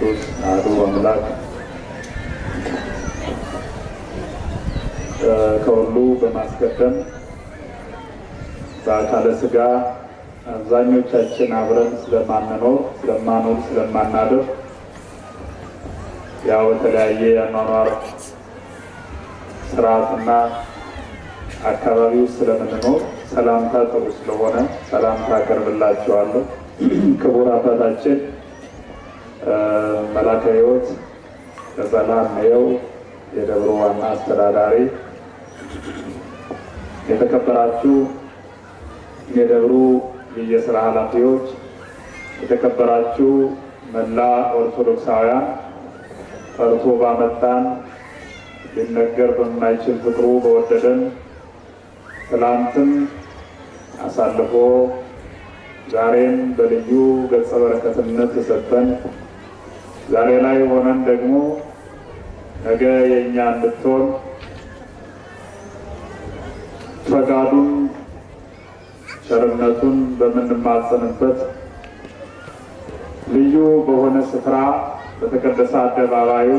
ቅዱስ አሐዱ አምላክ ከሁሉ በማስቀደም በአካለ ሥጋ አብዛኞቻችን አብረን ስለማናድር ያው የተለያየ የአኗኗር ስርዓትና አካባቢው ስለምንኖር ሰላምታ ጥሩ ስለሆነ ሰላምታ አቀርብላችኋለሁ። ክቡር አባታችን መላከ ሕይወት ቀጸላ ነየው የደብሩ ዋና አስተዳዳሪ፣ የተከበራችሁ የደብሩ የሥራ ኃላፊዎች፣ የተከበራችሁ መላ ኦርቶዶክሳውያን፣ ጠርቶ ባመጣን ሊነገር በማይችል ፍቅሩ በወደደን ትላንትም አሳልፎ ዛሬም በልዩ ገጸ በረከትነት የሰጠን ዛሬ ላይ ሆነን ደግሞ ነገ የእኛ እንድትሆን ፈቃዱን ቸርነቱን በምንማጸንበት ልዩ በሆነ ስፍራ በተቀደሰ አደባባዩ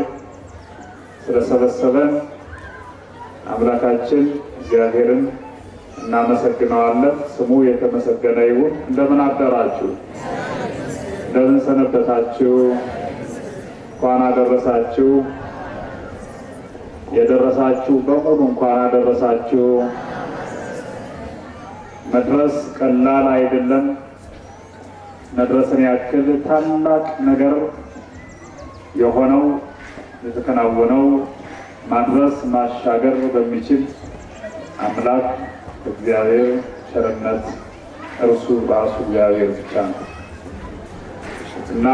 ስለሰበሰበን አምላካችን እግዚአብሔርን እናመሰግነዋለን። ስሙ የተመሰገነ ይሁን። እንደምን አደራችሁ? እንደምን ሰነበታችሁ? እንኳን አደረሳችሁ። የደረሳችሁ በሙሉ እንኳን አደረሳችሁ። መድረስ ቀላል አይደለም። መድረስን ያክል ታላቅ ነገር የሆነው የተከናወነው ማድረስ ማሻገር በሚችል አምላክ እግዚአብሔር ቸርነት እርሱ ራሱ እግዚአብሔር ብቻ ነው እና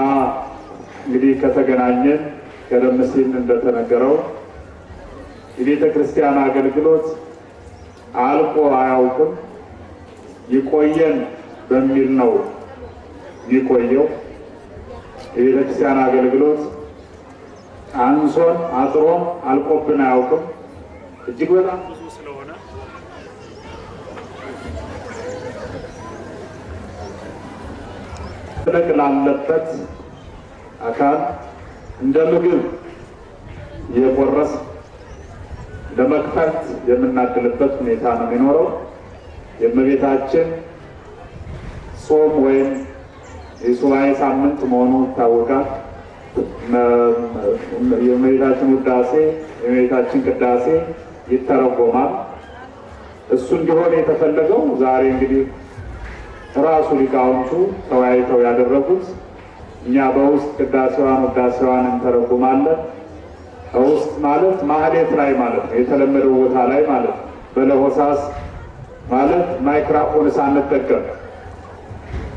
እንግዲህ ከተገናኘን ቀደም ሲል እንደተነገረው የቤተ ክርስቲያን አገልግሎት አልቆ አያውቅም። ይቆየን በሚል ነው የሚቆየው። የቤተ ክርስቲያን አገልግሎት አንሶን አጥሮን አልቆብን አያውቅም። እጅግ በጣም ብዙ ስለሆነ ትልቅ ላለበት አካል እንደ ምግብ የቆረስ ለመክፈት የምናድልበት ሁኔታ ነው የሚኖረው። የእመቤታችን ጾም ወይም የሱባኤ ሳምንት መሆኑ ይታወቃል። የእመቤታችን ውዳሴ የእመቤታችን ቅዳሴ ይተረጎማል። እሱ እንዲሆን የተፈለገው ዛሬ እንግዲህ ራሱ ሊቃውንቱ ተወያይተው ያደረጉት እኛ በውስጥ ቅዳሴዋን ውዳሴዋን እንተረጉማለን። በውስጥ ማለት ማህሌት ላይ ማለት ነው፣ የተለመደው ቦታ ላይ ማለት ነው። በለሆሳስ ማለት ማይክራፎን ሳንጠቀም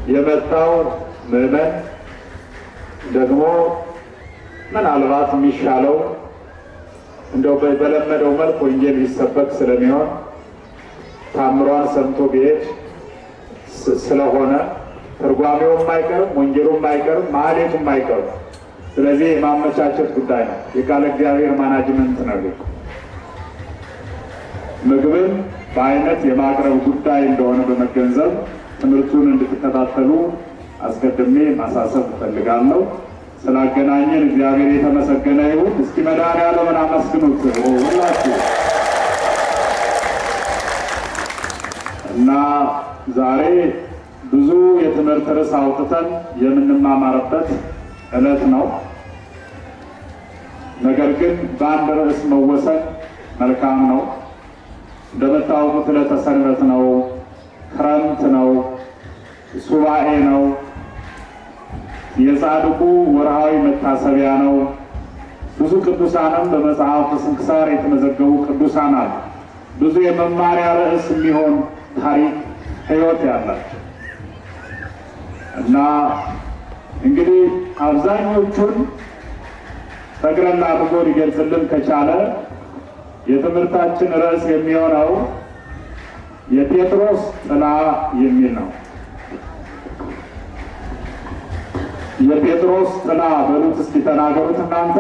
የመጣው ምዕመን ደግሞ ምናልባት የሚሻለው እንደው በለመደው መልክ ወንጌል ሊሰበክ ስለሚሆን ታምሯን ሰምቶ ቢሄድ ስለሆነ ትርጓሜውም አይቀርም፣ ወንጌሉም አይቀርም፣ ማህሌቱም አይቀርም። ስለዚህ የማመቻቸት ጉዳይ ነው። የቃለ እግዚአብሔር ማናጅመንት ነው። ምግብን በአይነት የማቅረብ ጉዳይ እንደሆነ በመገንዘብ ትምህርቱን እንድትከታተሉ አስቀድሜ ማሳሰብ እፈልጋለሁ። ስላገናኘን እግዚአብሔር የተመሰገነ ይሁን። እስኪ መድኃኔዓለምን አመስግኑት ሁላችሁ። እና ዛሬ ብዙ የትምህርት ርዕስ አውጥተን የምንማማርበት ዕለት ነው። ነገር ግን በአንድ ርዕስ መወሰን መልካም ነው። እንደምታውቁት ዕለተ ሰንበት ነው፣ ክረምት ነው፣ ሱባኤ ነው፣ የጻድቁ ወርሃዊ መታሰቢያ ነው። ብዙ ቅዱሳንም በመጽሐፍ ስንክሳር የተመዘገቡ ቅዱሳን አሉ። ብዙ የመማሪያ ርዕስ የሚሆን ታሪክ ሕይወት ያላቸው እና እንግዲህ አብዛኞቹን ጠቅለል አድርጎ ሊገልጽልን ከቻለ የትምህርታችን ርዕስ የሚሆነው የጴጥሮስ ጥላ የሚል ነው። የጴጥሮስ ጥላ በሉት እስኪ ተናገሩት። እናንተ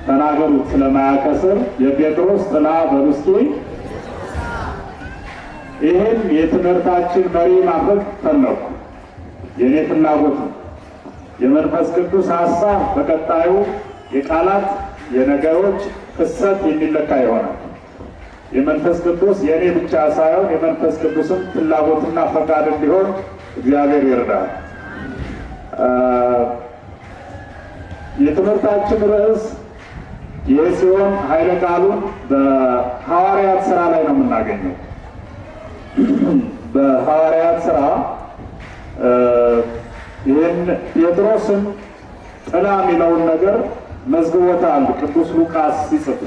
ተናገሩት ስለማያከስር። የጴጥሮስ ጥላ በሉ እስኪ። ይህን የትምህርታችን መሪ ማድረግ ፈለኩ። የእኔ ፍላጎት ነው። የመንፈስ ቅዱስ ሐሳብ በቀጣዩ የቃላት የነገሮች ፍሰት የሚለካ ይሆናል። የመንፈስ ቅዱስ የእኔ ብቻ ሳይሆን የመንፈስ ቅዱስም ፍላጎትና ፈቃድ እንዲሆን እግዚአብሔር ይርዳል። የትምህርታችን ርዕስ ይህ ሲሆን ኃይለ ቃሉን በሐዋርያት ሥራ ላይ ነው የምናገኘው። በሐዋርያት ሥራ ይህን ጴጥሮስን ጥላ የሚለውን ነገር መዝግቦታል ቅዱስ ሉቃስ ሲጽፍ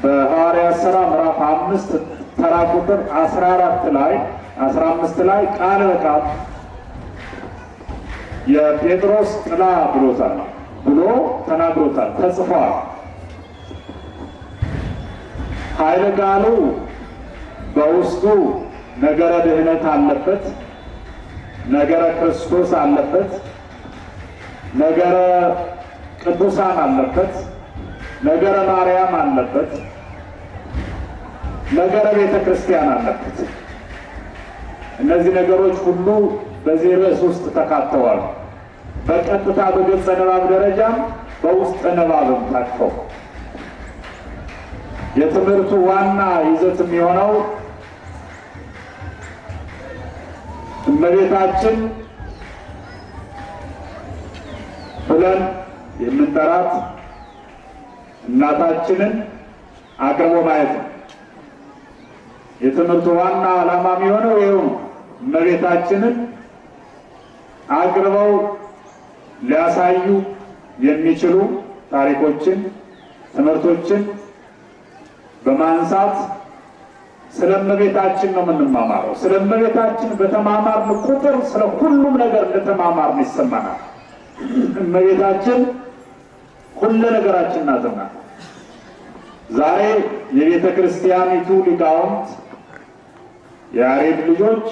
በሐዋርያት ሥራ ምዕራፍ 5 ተራ ቁጥር 14 ላይ 15 ላይ ቃል በቃል የጴጥሮስ ጥላ ብሎታል ብሎ ተናግሮታል፣ ተጽፏል። ኃይለ ቃሉ በውስጡ ነገረ ድህነት አለበት፣ ነገረ ክርስቶስ አለበት፣ ነገረ ቅዱሳን አለበት፣ ነገረ ማርያም አለበት፣ ነገረ ቤተ ክርስቲያን አለበት። እነዚህ ነገሮች ሁሉ በዚህ ርዕስ ውስጥ ተካተዋል። በቀጥታ በገጸ ንባብ ደረጃም በውስጥ ንባብም ታቅፈው የትምህርቱ ዋና ይዘት የሚሆነው እመቤታችን ብለን የምንጠራት እናታችንን አቅርቦ ማየት ነው። የትምህርቱ ዋና ዓላማ የሚሆነው ይኸው ነው። እመቤታችንን አቅርበው ሊያሳዩ የሚችሉ ታሪኮችን፣ ትምህርቶችን በማንሳት ስለ እመቤታችን ነው የምንማማረው። ስለ እመቤታችን በተማማርን ቁጥር ስለ ሁሉም ነገር እንደተማማርን ይሰማናል። እመቤታችን ሁሉ ነገራችን ናትና ዛሬ የቤተ ክርስቲያኒቱ ሊቃውንት የያሬድ ልጆች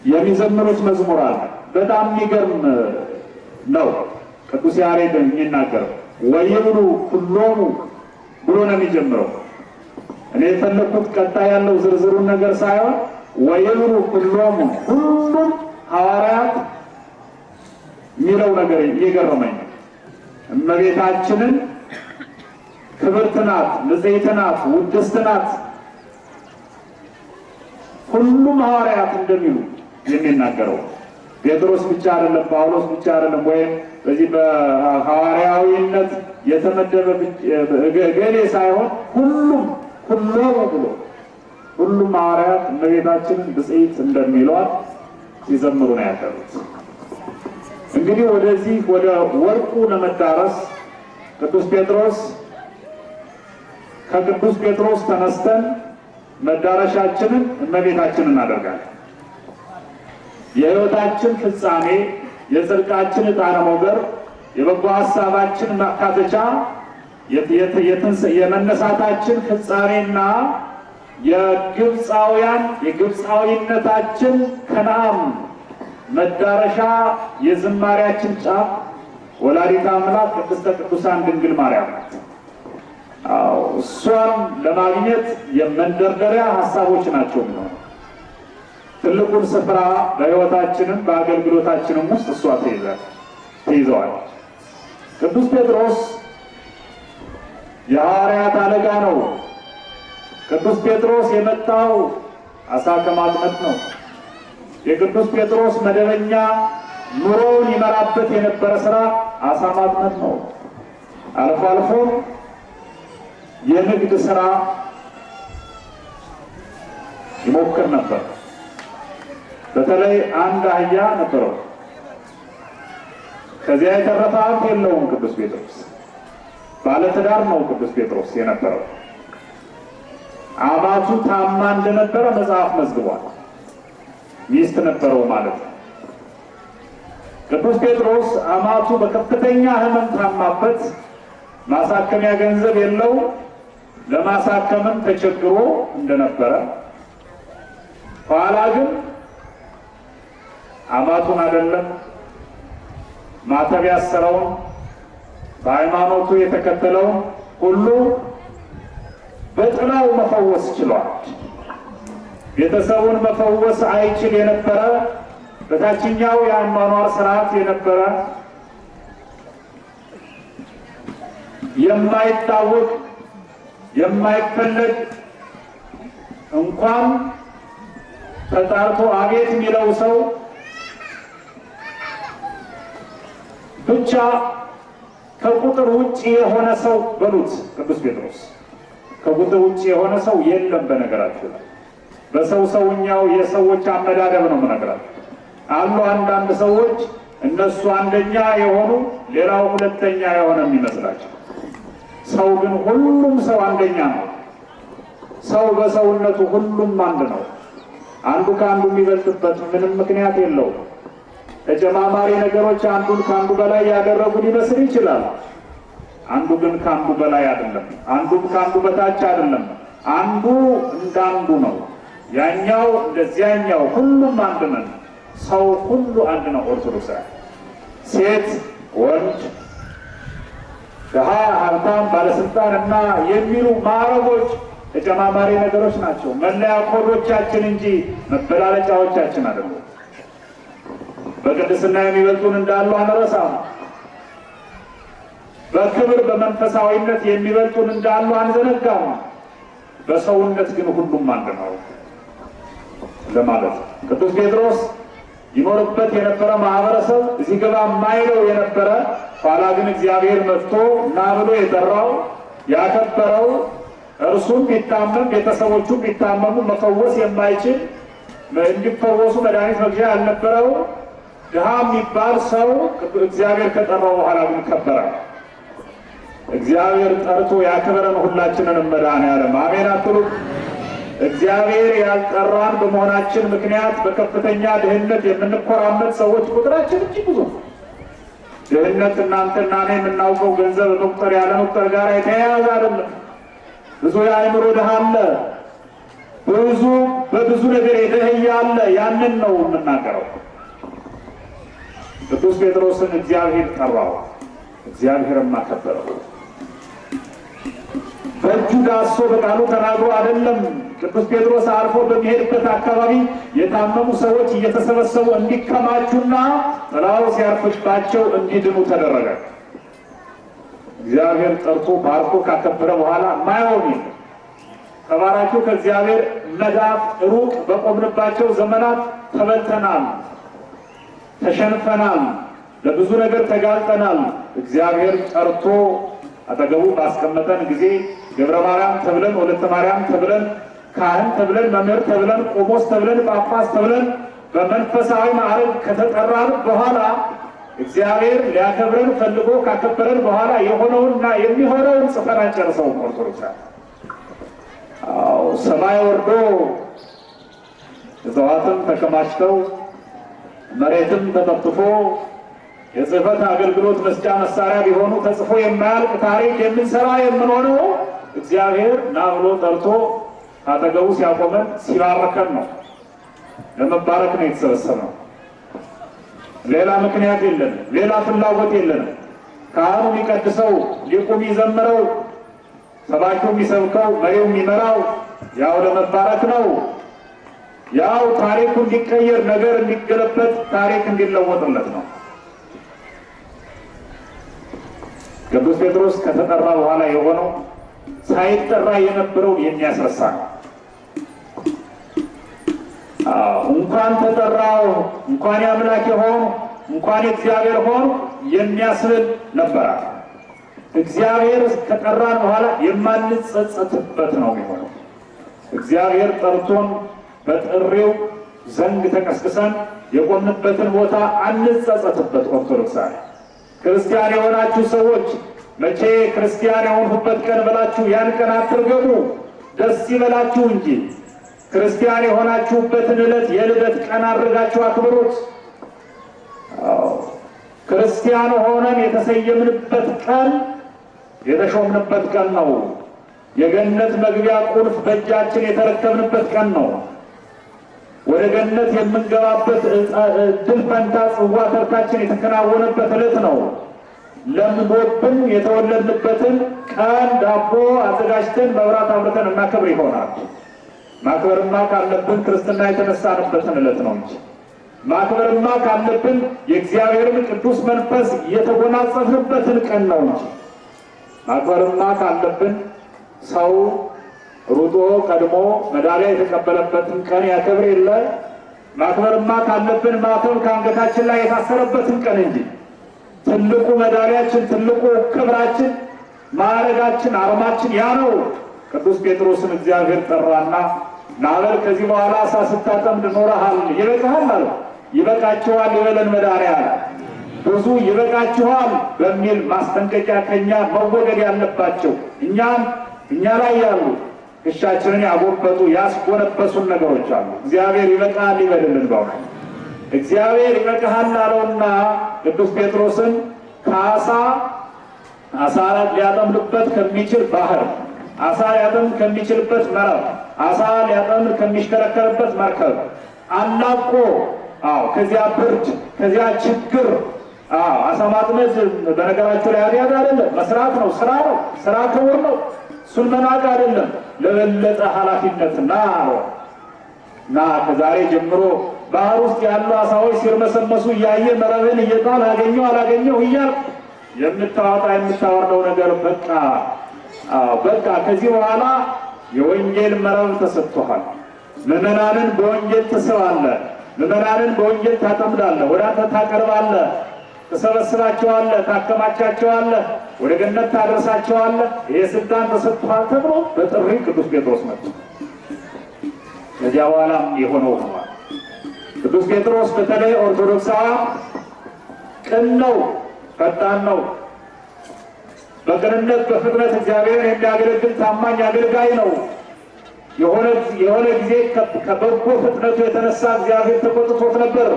የሚዘምሩት መዝሙር አለ። በጣም የሚገርም ነው። ቅዱስ ያሬድ የሚናገረው ወይብሉ ኩሎሙ ብሎ ነው የሚጀምረው። እኔ የፈለኩት ቀጣይ ያለው ዝርዝሩን ነገር ሳይሆን ወይብሉ ኩሎሙ ሁሉም ሐዋርያት የሚለው ነገር እየገረመኝ እመቤታችንን ክብርት ናት፣ ንጽሕት ናት፣ ውድስት ናት ሁሉም ሐዋርያት እንደሚሉ የሚናገረው ጴጥሮስ ብቻ አይደለም፣ ጳውሎስ ብቻ አይደለም፣ ወይም በዚህ በሐዋርያዊነት የተመደበ ገሌ ሳይሆን ሁሉም ብሎ ሁሉም ሐዋርያት እመቤታችንን ብፅዕት እንደሚሏት ሲዘምሩ ነው ያደሩት። እንግዲህ ወደዚህ ወደ ወርቁ ለመዳረስ ከቅዱስ ጴጥሮስ ተነስተን መዳረሻችንን እመቤታችንን እናደርጋለን። የሕይወታችን ፍጻሜ፣ የጽድቃችን ዕጣነ ሞገር፣ የበጎ ሐሳባችን ማካተቻ፣ የመነሳታችን ፍጻሜና የግብፃዊነታችን ከነዓን መዳረሻ የዝማሬያችን ጫፍ ወላዲተ አምላክ ቅድስተ ቅዱሳን ድንግል ማርያም ናት። እሷን ለማግኘት የመንደርደሪያ ሐሳቦች ናቸው የሚሆነው። ትልቁን ስፍራ በሕይወታችንም በአገልግሎታችንም ውስጥ እሷ ትይዘዋል። ቅዱስ ጴጥሮስ የሐዋርያት አለቃ ነው። ቅዱስ ጴጥሮስ የመጣው አሳ ከማጥመድ ነው። የቅዱስ ጴጥሮስ መደበኛ ኑሮውን ይመራበት የነበረ ስራ አሳ ማጥመድ ነው። አልፎ አልፎ የንግድ ስራ ይሞክር ነበር። በተለይ አንድ አህያ ነበረው። ከዚያ የተረፈ ሀብት የለውም። ቅዱስ ጴጥሮስ ባለትዳር ነው። ቅዱስ ጴጥሮስ የነበረው አማቱ ታማ እንደነበረ መጽሐፍ መዝግቧል። ሚስት ነበረው ማለት ነው። ቅዱስ ጴጥሮስ አማቱ በከፍተኛ ሕመም ታማበት ማሳከሚያ ገንዘብ የለው፣ ለማሳከምም ተቸግሮ እንደነበረ ኋላ ግን አማቱን አይደለም ማተብ ያሰረውን በሃይማኖቱ የተከተለውን ሁሉ በጥላው መፈወስ ችሏል። ቤተሰቡን መፈወስ አይችል የነበረ በታችኛው የአኗኗር ስርዓት የነበረ የማይታወቅ የማይፈለግ እንኳን ተጣርቶ አቤት የሚለው ሰው ብቻ ከቁጥር ውጪ የሆነ ሰው በሉት ቅዱስ ጴጥሮስ ከቁጥር ውጪ የሆነ ሰው የለም። በነገራችሁ በሰውኛው የሰዎች አመዳደብ ነው የምነግራችሁ። አሉ አንዳንድ ሰዎች እነሱ አንደኛ የሆኑ ሌላው ሁለተኛ የሆነ የሚመስላቸው። ሰው ግን ሁሉም ሰው አንደኛ ነው። ሰው በሰውነቱ ሁሉም አንድ ነው። አንዱ ከአንዱ የሚበልጥበት ምንም ምክንያት የለውም። ተጨማማሪ ነገሮች አንዱን ከአንዱ በላይ ያደረጉ ሊመስል ይችላል። አንዱ ግን ከአንዱ በላይ አይደለም። አንዱም ከአንዱ በታች አይደለም። አንዱ እንዳንዱ ነው። ያኛው እንደዚያኛው ሁሉም አንድ ነን። ሰው ሁሉ አንድ ነው። ኦርቶዶክሳዊ ሴት፣ ወንድ፣ ድሃ፣ ሀብታም፣ ባለስልጣን እና የሚሉ ማዕረጎች ተጨማማሪ ነገሮች ናቸው። መለያ ኮዶቻችን እንጂ መበላለጫዎቻችን አይደሉም። በቅድስና የሚበልጡን እንዳሉ አንረሳም። በክብር በመንፈሳዊነት የሚበልጡን እንዳሉ አንዘነጋም። በሰውነት ግን ሁሉም አንድ ነው ለማለት ቅዱስ ጴጥሮስ ይኖርበት የነበረ ማህበረሰብ እዚህ ገባ ማይለው የነበረ ኋላ ግን እግዚአብሔር መጥቶ እና ብሎ የጠራው ያከበረው እርሱም ቢታመም ቤተሰቦቹ ቢታመሙ መፈወስ የማይችል እንዲፈወሱ መድኃኒት መግዣ ያልነበረው ድሃ የሚባል ሰው እግዚአብሔር ከጠራው በኋላ ግን ከበረ። እግዚአብሔር ጠርቶ ያከበረን ሁላችንንም መድኃኔዓለም አሜን አትሉ? እግዚአብሔር ያልጠራን በመሆናችን ምክንያት በከፍተኛ ድህነት የምንኮራመት ሰዎች ቁጥራችን እጅግ ብዙ። ድህነት እናንተና እኔ የምናውቀው ገንዘብ መቁጠር ያለ መቁጠር ጋር የተያያዘ አይደለም። ብዙ የአእምሮ ድሃ አለ። በብዙ ነገር የደህየ አለ። ያንን ነው የምናገረው። ቅዱስ ጴጥሮስን እግዚአብሔር ጠራው፣ እግዚአብሔርም አከበረው። በእጁ ዳሶ በቃሉ ተናግሮ አይደለም። ቅዱስ ጴጥሮስ አልፎ በሚሄድበት አካባቢ የታመሙ ሰዎች እየተሰበሰቡ እንዲከማቹና ጥላው ሲያርፍባቸው እንዲድኑ ተደረገ። እግዚአብሔር ጠርቶ ባርኮ ካከበረ በኋላ ማይሆን ተባራኪው ከእግዚአብሔር መዳፍ ሩቅ በቆምንባቸው ዘመናት ተበልተናል፣ ተሸንፈናል፣ ለብዙ ነገር ተጋልጠናል። እግዚአብሔር ጠርቶ አጠገቡ ባስቀመጠን ጊዜ ገብረ ማርያም ተብለን፣ ወለተ ማርያም ተብለን፣ ካህን ተብለን፣ መምህር ተብለን፣ ቆሞስ ተብለን፣ ጳጳስ ተብለን በመንፈሳዊ ማዕረግ ከተጠራን በኋላ እግዚአብሔር ሊያከብረን ፈልጎ ካከበረን በኋላ የሆነውንና የሚሆነውን ጽፈን አንጨርሰውም። ኦርቶዶክስ ሰማይ ወርዶ እጽዋትም ተከማችተው መሬትም ተጠፍጥፎ የጽህፈት አገልግሎት መስጫ መሳሪያ ቢሆኑ ተጽፎ የማያልቅ ታሪክ የምንሰራ የምንሆነው እግዚአብሔር ና ብሎ ጠርቶ አጠገቡ ሲያቆመን ሲባርከን ነው። ለመባረክ ነው የተሰበሰብነው። ሌላ ምክንያት የለንም። ሌላ ፍላጎት የለንም። ካህኑ የሚቀድሰው፣ ሊቁ የሚዘምረው፣ ሰባኪው የሚሰብከው፣ መሪው የሚመራው ያው ለመባረክ ነው። ያው ታሪኩ እንዲቀየር፣ ነገር እንዲገለበጥ፣ ታሪክ እንዲለወጥለት ነው። ቅዱስ ጴጥሮስ ከተጠራ በኋላ የሆነው ሳይጠራ የነበረውን የሚያስረሳ ነው። እንኳን ተጠራው፣ እንኳን የአምላክ የሆኑ እንኳን የእግዚአብሔር ሆኑ የሚያስብል ነበረ። እግዚአብሔር ከጠራን በኋላ የማንጸጸትበት ነው የሚሆነው። እግዚአብሔር ጠርቶን በጥሪው ዘንግ ተቀስቅሰን የቆምንበትን ቦታ አንጸጸትበት። ኦርቶዶክሳዊ ክርስቲያን የሆናችሁ ሰዎች መቼ ክርስቲያን የሆንሁበት ቀን ብላችሁ ያን ቀን አትርገሙ፣ ደስ ይበላችሁ እንጂ ክርስቲያን የሆናችሁበትን ዕለት የልደት ቀን አድርጋችሁ አክብሩት። ክርስቲያን ሆነን የተሰየምንበት ቀን የተሾምንበት ቀን ነው። የገነት መግቢያ ቁልፍ በእጃችን የተረከብንበት ቀን ነው። ወደ ገነት የምንገባበት ድል ፈንታ ጽዋ ተርታችን የተከናወነበት ዕለት ነው። ለምዶብን የተወለድንበትን ቀን ዳቦ አዘጋጅተን መብራት አብርተን እናከብር ይሆናል። ማክበርማ ካለብን ክርስትና የተነሳንበትን ዕለት ነው እንጂ ማክበርማ ካለብን የእግዚአብሔርን ቅዱስ መንፈስ የተጎናጸፍንበትን ቀን ነው እንጂ ማክበርማ ካለብን ሰው ሩጦ ቀድሞ ሜዳሊያ የተቀበለበትን ቀን ያከብር የለ። ማክበርማ ካለብን ማተብ ከአንገታችን ላይ የታሰረበትን ቀን እንጂ ትልቁ ሜዳሊያችን፣ ትልቁ ክብራችን፣ ማዕረጋችን፣ አርማችን ያ ነው። ቅዱስ ጴጥሮስን እግዚአብሔር ጠራና ናበል ከዚህ በኋላ አሳ ስታጠምድ ኖረሃል፣ ይበቃሃል አለ። ይበቃችኋል ይበለን መድኃኒዓለም። ብዙ ይበቃችኋል በሚል ማስጠንቀቂያ ከኛ መወገድ ያለባቸው እኛ ላይ ያሉ እሻችንን ያጎበጡ ያስጎነበሱን ነገሮች አሉ። እግዚአብሔር ይበቃል ይበልልን። በእውነት እግዚአብሔር ይበቃሃል አለውና ቅዱስ ጴጥሮስን ከአሳ ሊያጠምድበት ከሚችል ባህር፣ አሳ ሊያጠምድ ከሚችልበት መረብ፣ አሳ ሊያጠምድ ከሚሽከረከርበት መርከብ አላቆ ከዚያ ብርድ ከዚያ ችግር አሳ ማጥመድ በነገራችሁ ላይ አዲያት አይደለም፣ መስራት ነው፣ ስራ ነው። ስራ ክቡር ነው። እሱን መናቅ አይደለም። ለበለጠ ኃላፊነት ና ከዛሬ ጀምሮ ባህር ውስጥ ያሉ አሳዎች ሲርመሰመሱ እያየ መረብን እየጣል አላገኘው እያል የምታወርደው ነገር በቃ ከዚህ በኋላ የወንጌል መረብ ተሰጥቶሃል። ምዕመናንን በወንጌል ትስባለህ፣ ምዕመናንን በወንጌል ታጠምዳለህ፣ ወደ አንተ ታቀርባለህ፣ ትሰበስባቸዋለህ፣ ታከማቻቸዋለህ፣ ወደ ገነት ታደርሳቸዋለህ። ይህ ስልጣን ተሰጥቷል ተብሎ በጥሪ ቅዱስ ጴጥሮስ መጣ። ከዚያ በኋላም የሆነው ሆኗል። ቅዱስ ጴጥሮስ በተለይ ኦርቶዶክሳውያን ቅን ነው፣ ፈጣን ነው። በቅንነት በፍጥነት እግዚአብሔርን የሚያገለግል ታማኝ አገልጋይ ነው። የሆነ ጊዜ ከበጎ ፍጥነቱ የተነሳ እግዚአብሔር ተቆጥቶት ነበር።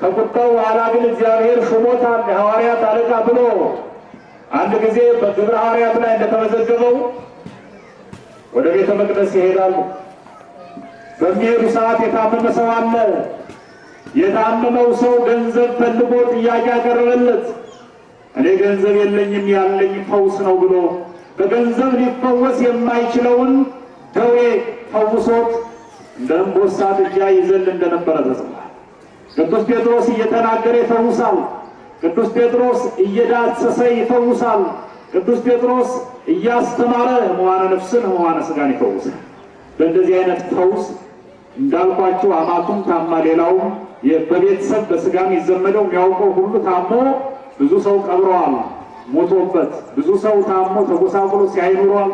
ከቁጣው በኋላ ግን እግዚአብሔር ሹሞታል፣ የሐዋርያት አለቃ ብሎ። አንድ ጊዜ በግብረ ሐዋርያት ላይ እንደተመዘገበው ወደ ቤተ መቅደስ ይሄዳሉ። በሚሄዱ ሰዓት የታመመ ሰው አለ። የታመመው ሰው ገንዘብ ፈልጎ ጥያቄ ያቀረበለት፣ እኔ ገንዘብ የለኝም ያለኝ ፈውስ ነው ብሎ በገንዘብ ሊፈወስ የማይችለውን ደዌ ፈውሶት እንደ እምቦሳ ጥጃ ይዘል እንደነበረ ተጽፏል። ቅዱስ ጴጥሮስ እየተናገረ ይፈውሳል። ቅዱስ ጴጥሮስ እየዳሰሰ ይፈውሳል። ቅዱስ ጴጥሮስ እያስተማረ ሕሙማነ ነፍስን ሕሙማነ ሥጋን ይፈውሳል። በእንደዚህ አይነት ፈውስ እንዳልኳችሁ አማቱም ታማ፣ ሌላውም በቤተሰብ በሥጋም ይዘመደው የሚያውቀው ሁሉ ታሞ ብዙ ሰው ቀብረዋል ሞቶበት። ብዙ ሰው ታሞ ተጎሳቁሎ ሲያይ ኑሯል።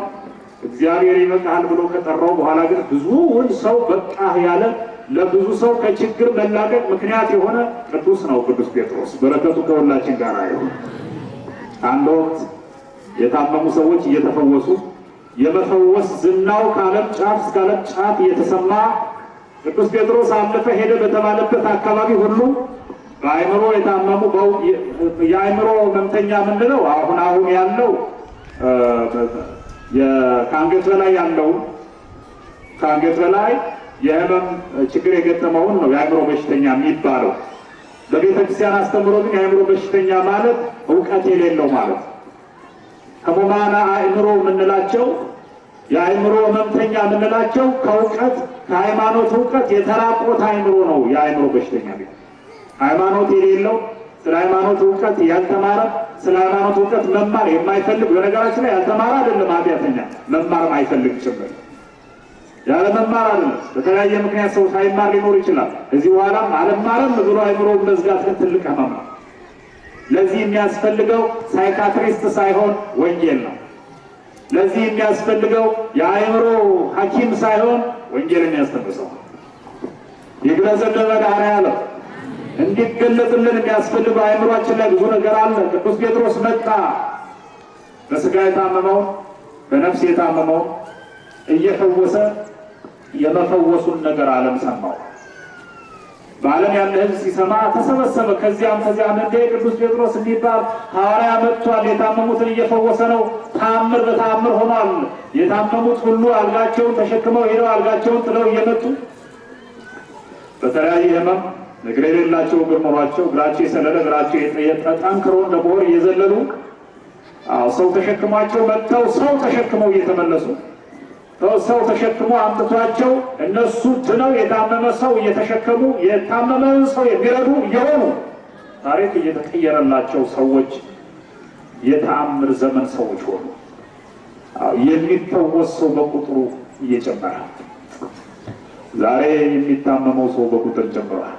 እግዚአብሔር ይበቃል ብሎ ከጠራው በኋላ ግን ብዙውን ሰው በቃ ያለ ለብዙ ሰው ከችግር መላቀቅ ምክንያት የሆነ ቅዱስ ነው ቅዱስ ጴጥሮስ። በረከቱ ከሁላችን ጋር ይሁን። አንድ ወቅት የታመሙ ሰዎች እየተፈወሱ የመፈወስ ዝናው ከዓለም ጫፍ እስከ ዓለም ጫፍ እየተሰማ ቅዱስ ጴጥሮስ አለፈ ሄደ በተባለበት አካባቢ ሁሉ በአእምሮ የታመሙ የአእምሮ ሕመምተኛ ምንለው አሁን ያለው ከአንገት በላይ ያለው ከአንገት በላይ የህመም ችግር የገጠመውን ነው የአእምሮ በሽተኛ የሚባለው። በቤተ ክርስቲያን አስተምሮ ግን የአእምሮ በሽተኛ ማለት እውቀት የሌለው ማለት። ሕሙማነ አእምሮ የምንላቸው የአእምሮ ሕመምተኛ የምንላቸው ከእውቀት ከሃይማኖት እውቀት የተራቆተ አእምሮ ነው የአእምሮ በሽተኛ። ሃይማኖት የሌለው ስለ ሃይማኖት እውቀት ያልተማረ ስለ ሃይማኖት እውቀት መማር የማይፈልግ በነገራችን ላይ ያልተማረ አይደለም ኃጢአተኛ፣ መማር የማይፈልግ ጭምር። ያለ መማር አይደለም፣ በተለያየ ምክንያት ሰው ሳይማር ሊኖር ይችላል። እዚህ በኋላም አልማርም ብሎ አእምሮን መዝጋት ግን ትልቅ ሕመም ነው። ለዚህ የሚያስፈልገው ሳይካትሪስት ሳይሆን ወንጌል ነው። ለዚህ የሚያስፈልገው የአእምሮ ሐኪም ሳይሆን ወንጌል የሚያስተምረው ይግለጽልን መድኃኔዓለም። እንዲገለጥልን የሚያስፈልገው አእምሯችን ላይ ብዙ ነገር አለ። ቅዱስ ጴጥሮስ መጣ። በሥጋ የታመመውን በነፍስ የታመመውን እየፈወሰ የመፈወሱን ነገር ዓለም ሰማው። በዓለም ያለ ሕዝብ ሲሰማ ተሰበሰበ። ከዚያም እንደ ቅዱስ ጴጥሮስ የሚባል ሐዋርያ መጥቷል፣ የታመሙትን እየፈወሰ ነው፣ ተአምር በተአምር ሆኗል። የታመሙት ሁሉ አልጋቸውን ተሸክመው ሄደው አልጋቸውን ጥለው እየመጡ በተለያየ ሕመም እግር የሌላቸው እግር ኖሯቸው እግራቸው የሰለለ እግራቸው ጠንክሮ እንደ ቦር እየዘለሉ ሰው ተሸክሟቸው መጥተው ሰው ተሸክመው እየተመለሱ ሰው ተሸክሞ አምጥቷቸው እነሱ ድነው የታመመ ሰው እየተሸከሙ የታመመውን ሰው የሚረዱ እየሆኑ ታሪክ እየተቀየረላቸው ሰዎች የተአምር ዘመን ሰዎች ሆኑ። የሚፈወስ ሰው በቁጥሩ እየጨመረ ዛሬ የሚታመመው ሰው በቁጥር ጨምሯል።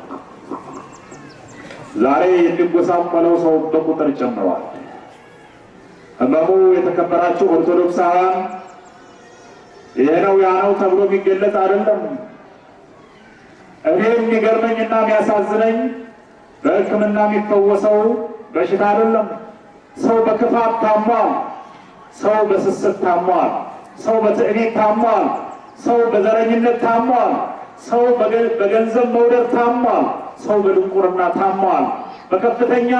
ዛሬ የሚጎሳቆለው ሰው በቁጥር ጨምሯል። ህመሙ የተከበራችሁ ኦርቶዶክሳውያን ይሄ ነው ያ ነው ተብሎ የሚገለጽ አይደለም። እኔ የሚገርመኝና የሚያሳዝነኝ በሕክምና የሚፈወሰው በሽታ አይደለም። ሰው በክፋት ታሟል። ሰው በስስት ታሟል። ሰው በትዕቢት ታሟል። ሰው በዘረኝነት ታሟል። ሰው በገንዘብ መውደድ ታሟል። ሰው በድንቁርና ታሟል። በከፍተኛ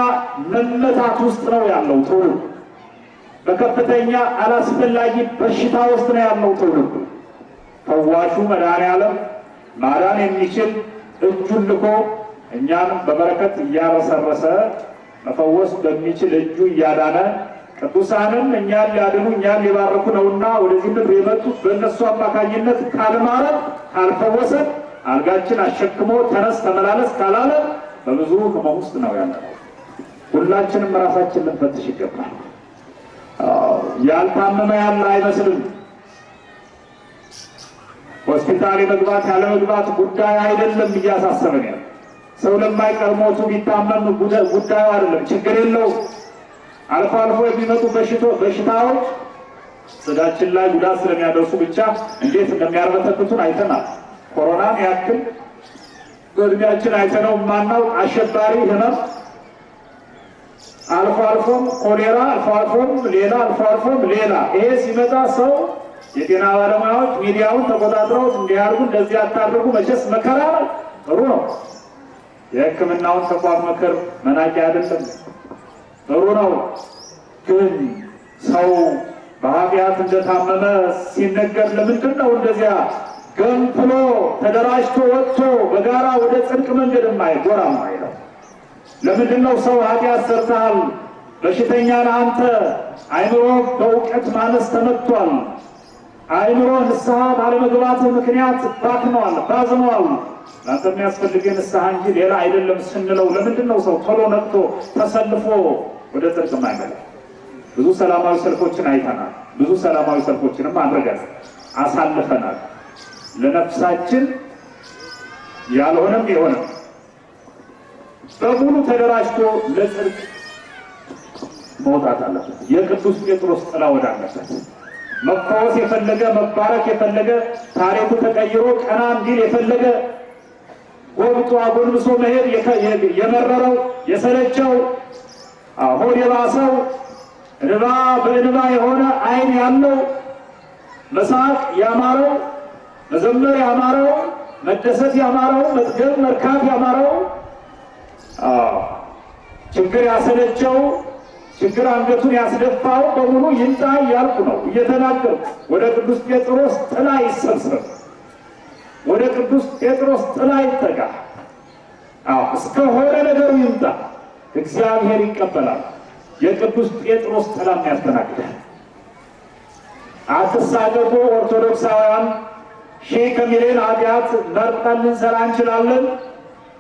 መመታት ውስጥ ነው ያለው ትውልድ። በከፍተኛ አላስፈላጊ በሽታ ውስጥ ነው ያለው ትውልድ። ፈዋሹ መድኃኔዓለም ማዳን የሚችል እጁን ልኮ እኛን በበረከት እያረሰረሰ መፈወስ በሚችል እጁ እያዳነ ቅዱሳንም እኛን ሊያድኑ እኛን ሊባርኩ ነውና ወደዚህ ምድር የመጡት በእነሱ አማካኝነት ካልማረ ካልፈወሰ አልጋችን አሸክሞ ተነስ ተመላለስ ካላለ በብዙ ህመም ውስጥ ነው ያለው። ሁላችንም ራሳችን ልንፈትሽ ይገባል። ያልታመመ ያለ አይመስልም። ሆስፒታል የመግባት ያለ መግባት ጉዳይ አይደለም እያሳሰበን ያለ። ሰው ለማይቀር ሞቱ ቢታመም ጉዳዩ አይደለም፣ ችግር የለው። አልፎ አልፎ የሚመጡ በሽታዎች ስጋችን ላይ ጉዳት ስለሚያደርሱ ብቻ እንዴት እንደሚያርበተብቱን አይተናል። ኮሮናን ያክል በእድሜያችን አይተነው የማናውቅ አሸባሪ ህመም፣ አልፎ አልፎም ኮሌራ፣ አልፎ አልፎም ሌላ፣ አልፎ አልፎም ሌላ። ይሄ ሲመጣ ሰው የጤና ባለሙያዎች ሚዲያውን ተቆጣጥረውት እንዲያርጉ እንደዚህ አታድርጉ፣ መቼስ መከራ ነው። ጥሩ ነው። የሕክምናውን ተቋም ምክር መናቂ አይደለም፣ ጥሩ ነው። ግን ሰው በኃጢአት እንደታመመ ሲነገር ለምንድን ነው እንደዚያ ገንፍሎ ተደራጅቶ ወጥቶ በጋራ ወደ ጽድቅ መንገድ ጎራ ማይለው? ለምንድን ነው ሰው ኃጢአት ሰርተሃል፣ በሽተኛ ነህ አንተ፣ አይምሮ በእውቀት ማነስ ተመቷል፣ አይምሮ ንስሐ ባለመግባትህ ምክንያት ባክኗል፣ ባዝኗል፣ ለአንተ የሚያስፈልግህ ንስሐ እንጂ ሌላ አይደለም ስንለው ለምንድን ነው ሰው ቶሎ ነቅቶ ተሰልፎ ወደ ጽድቅ ማይመላ? ብዙ ሰላማዊ ሰልፎችን አይተናል። ብዙ ሰላማዊ ሰልፎችንም አድርገን አሳልፈናል። ለነፍሳችን ያልሆነም የሆነም በሙሉ ተደራጅቶ ለጽድቅ መውጣት አለበት። የቅዱስ ጴጥሮስ ጥላ ወዳለበት መፈወስ የፈለገ መባረክ የፈለገ ታሪኩ ተቀይሮ ቀና እንዲል የፈለገ ጎብጦ አጎንብሶ መሄድ የመረረው የሰለቸው ሆድ የባሰው እንባ በእንባ የሆነ ዓይን ያለው መሳቅ ያማረው መዘመር ያማረው መደሰት ያማረው መጥገብ መርካት ያማረው ችግር ያሰለቸው ችግር አንገቱን ያስደፋው በሙሉ ይምጣ እያልኩ ነው እየተናገርኩ። ወደ ቅዱስ ጴጥሮስ ጥላ ይሰብሰብ፣ ወደ ቅዱስ ጴጥሮስ ጥላ ይጠጋ። እስከሆነ ነገሩ ይምጣ፣ እግዚአብሔር ይቀበላል። የቅዱስ ጴጥሮስ ጥላ ያስተናግዳል። አትሳቀቁ ኦርቶዶክሳውያን። ሺህ ከሚሊዮን ኃጢአት መርጠን ልንሰራ እንችላለን።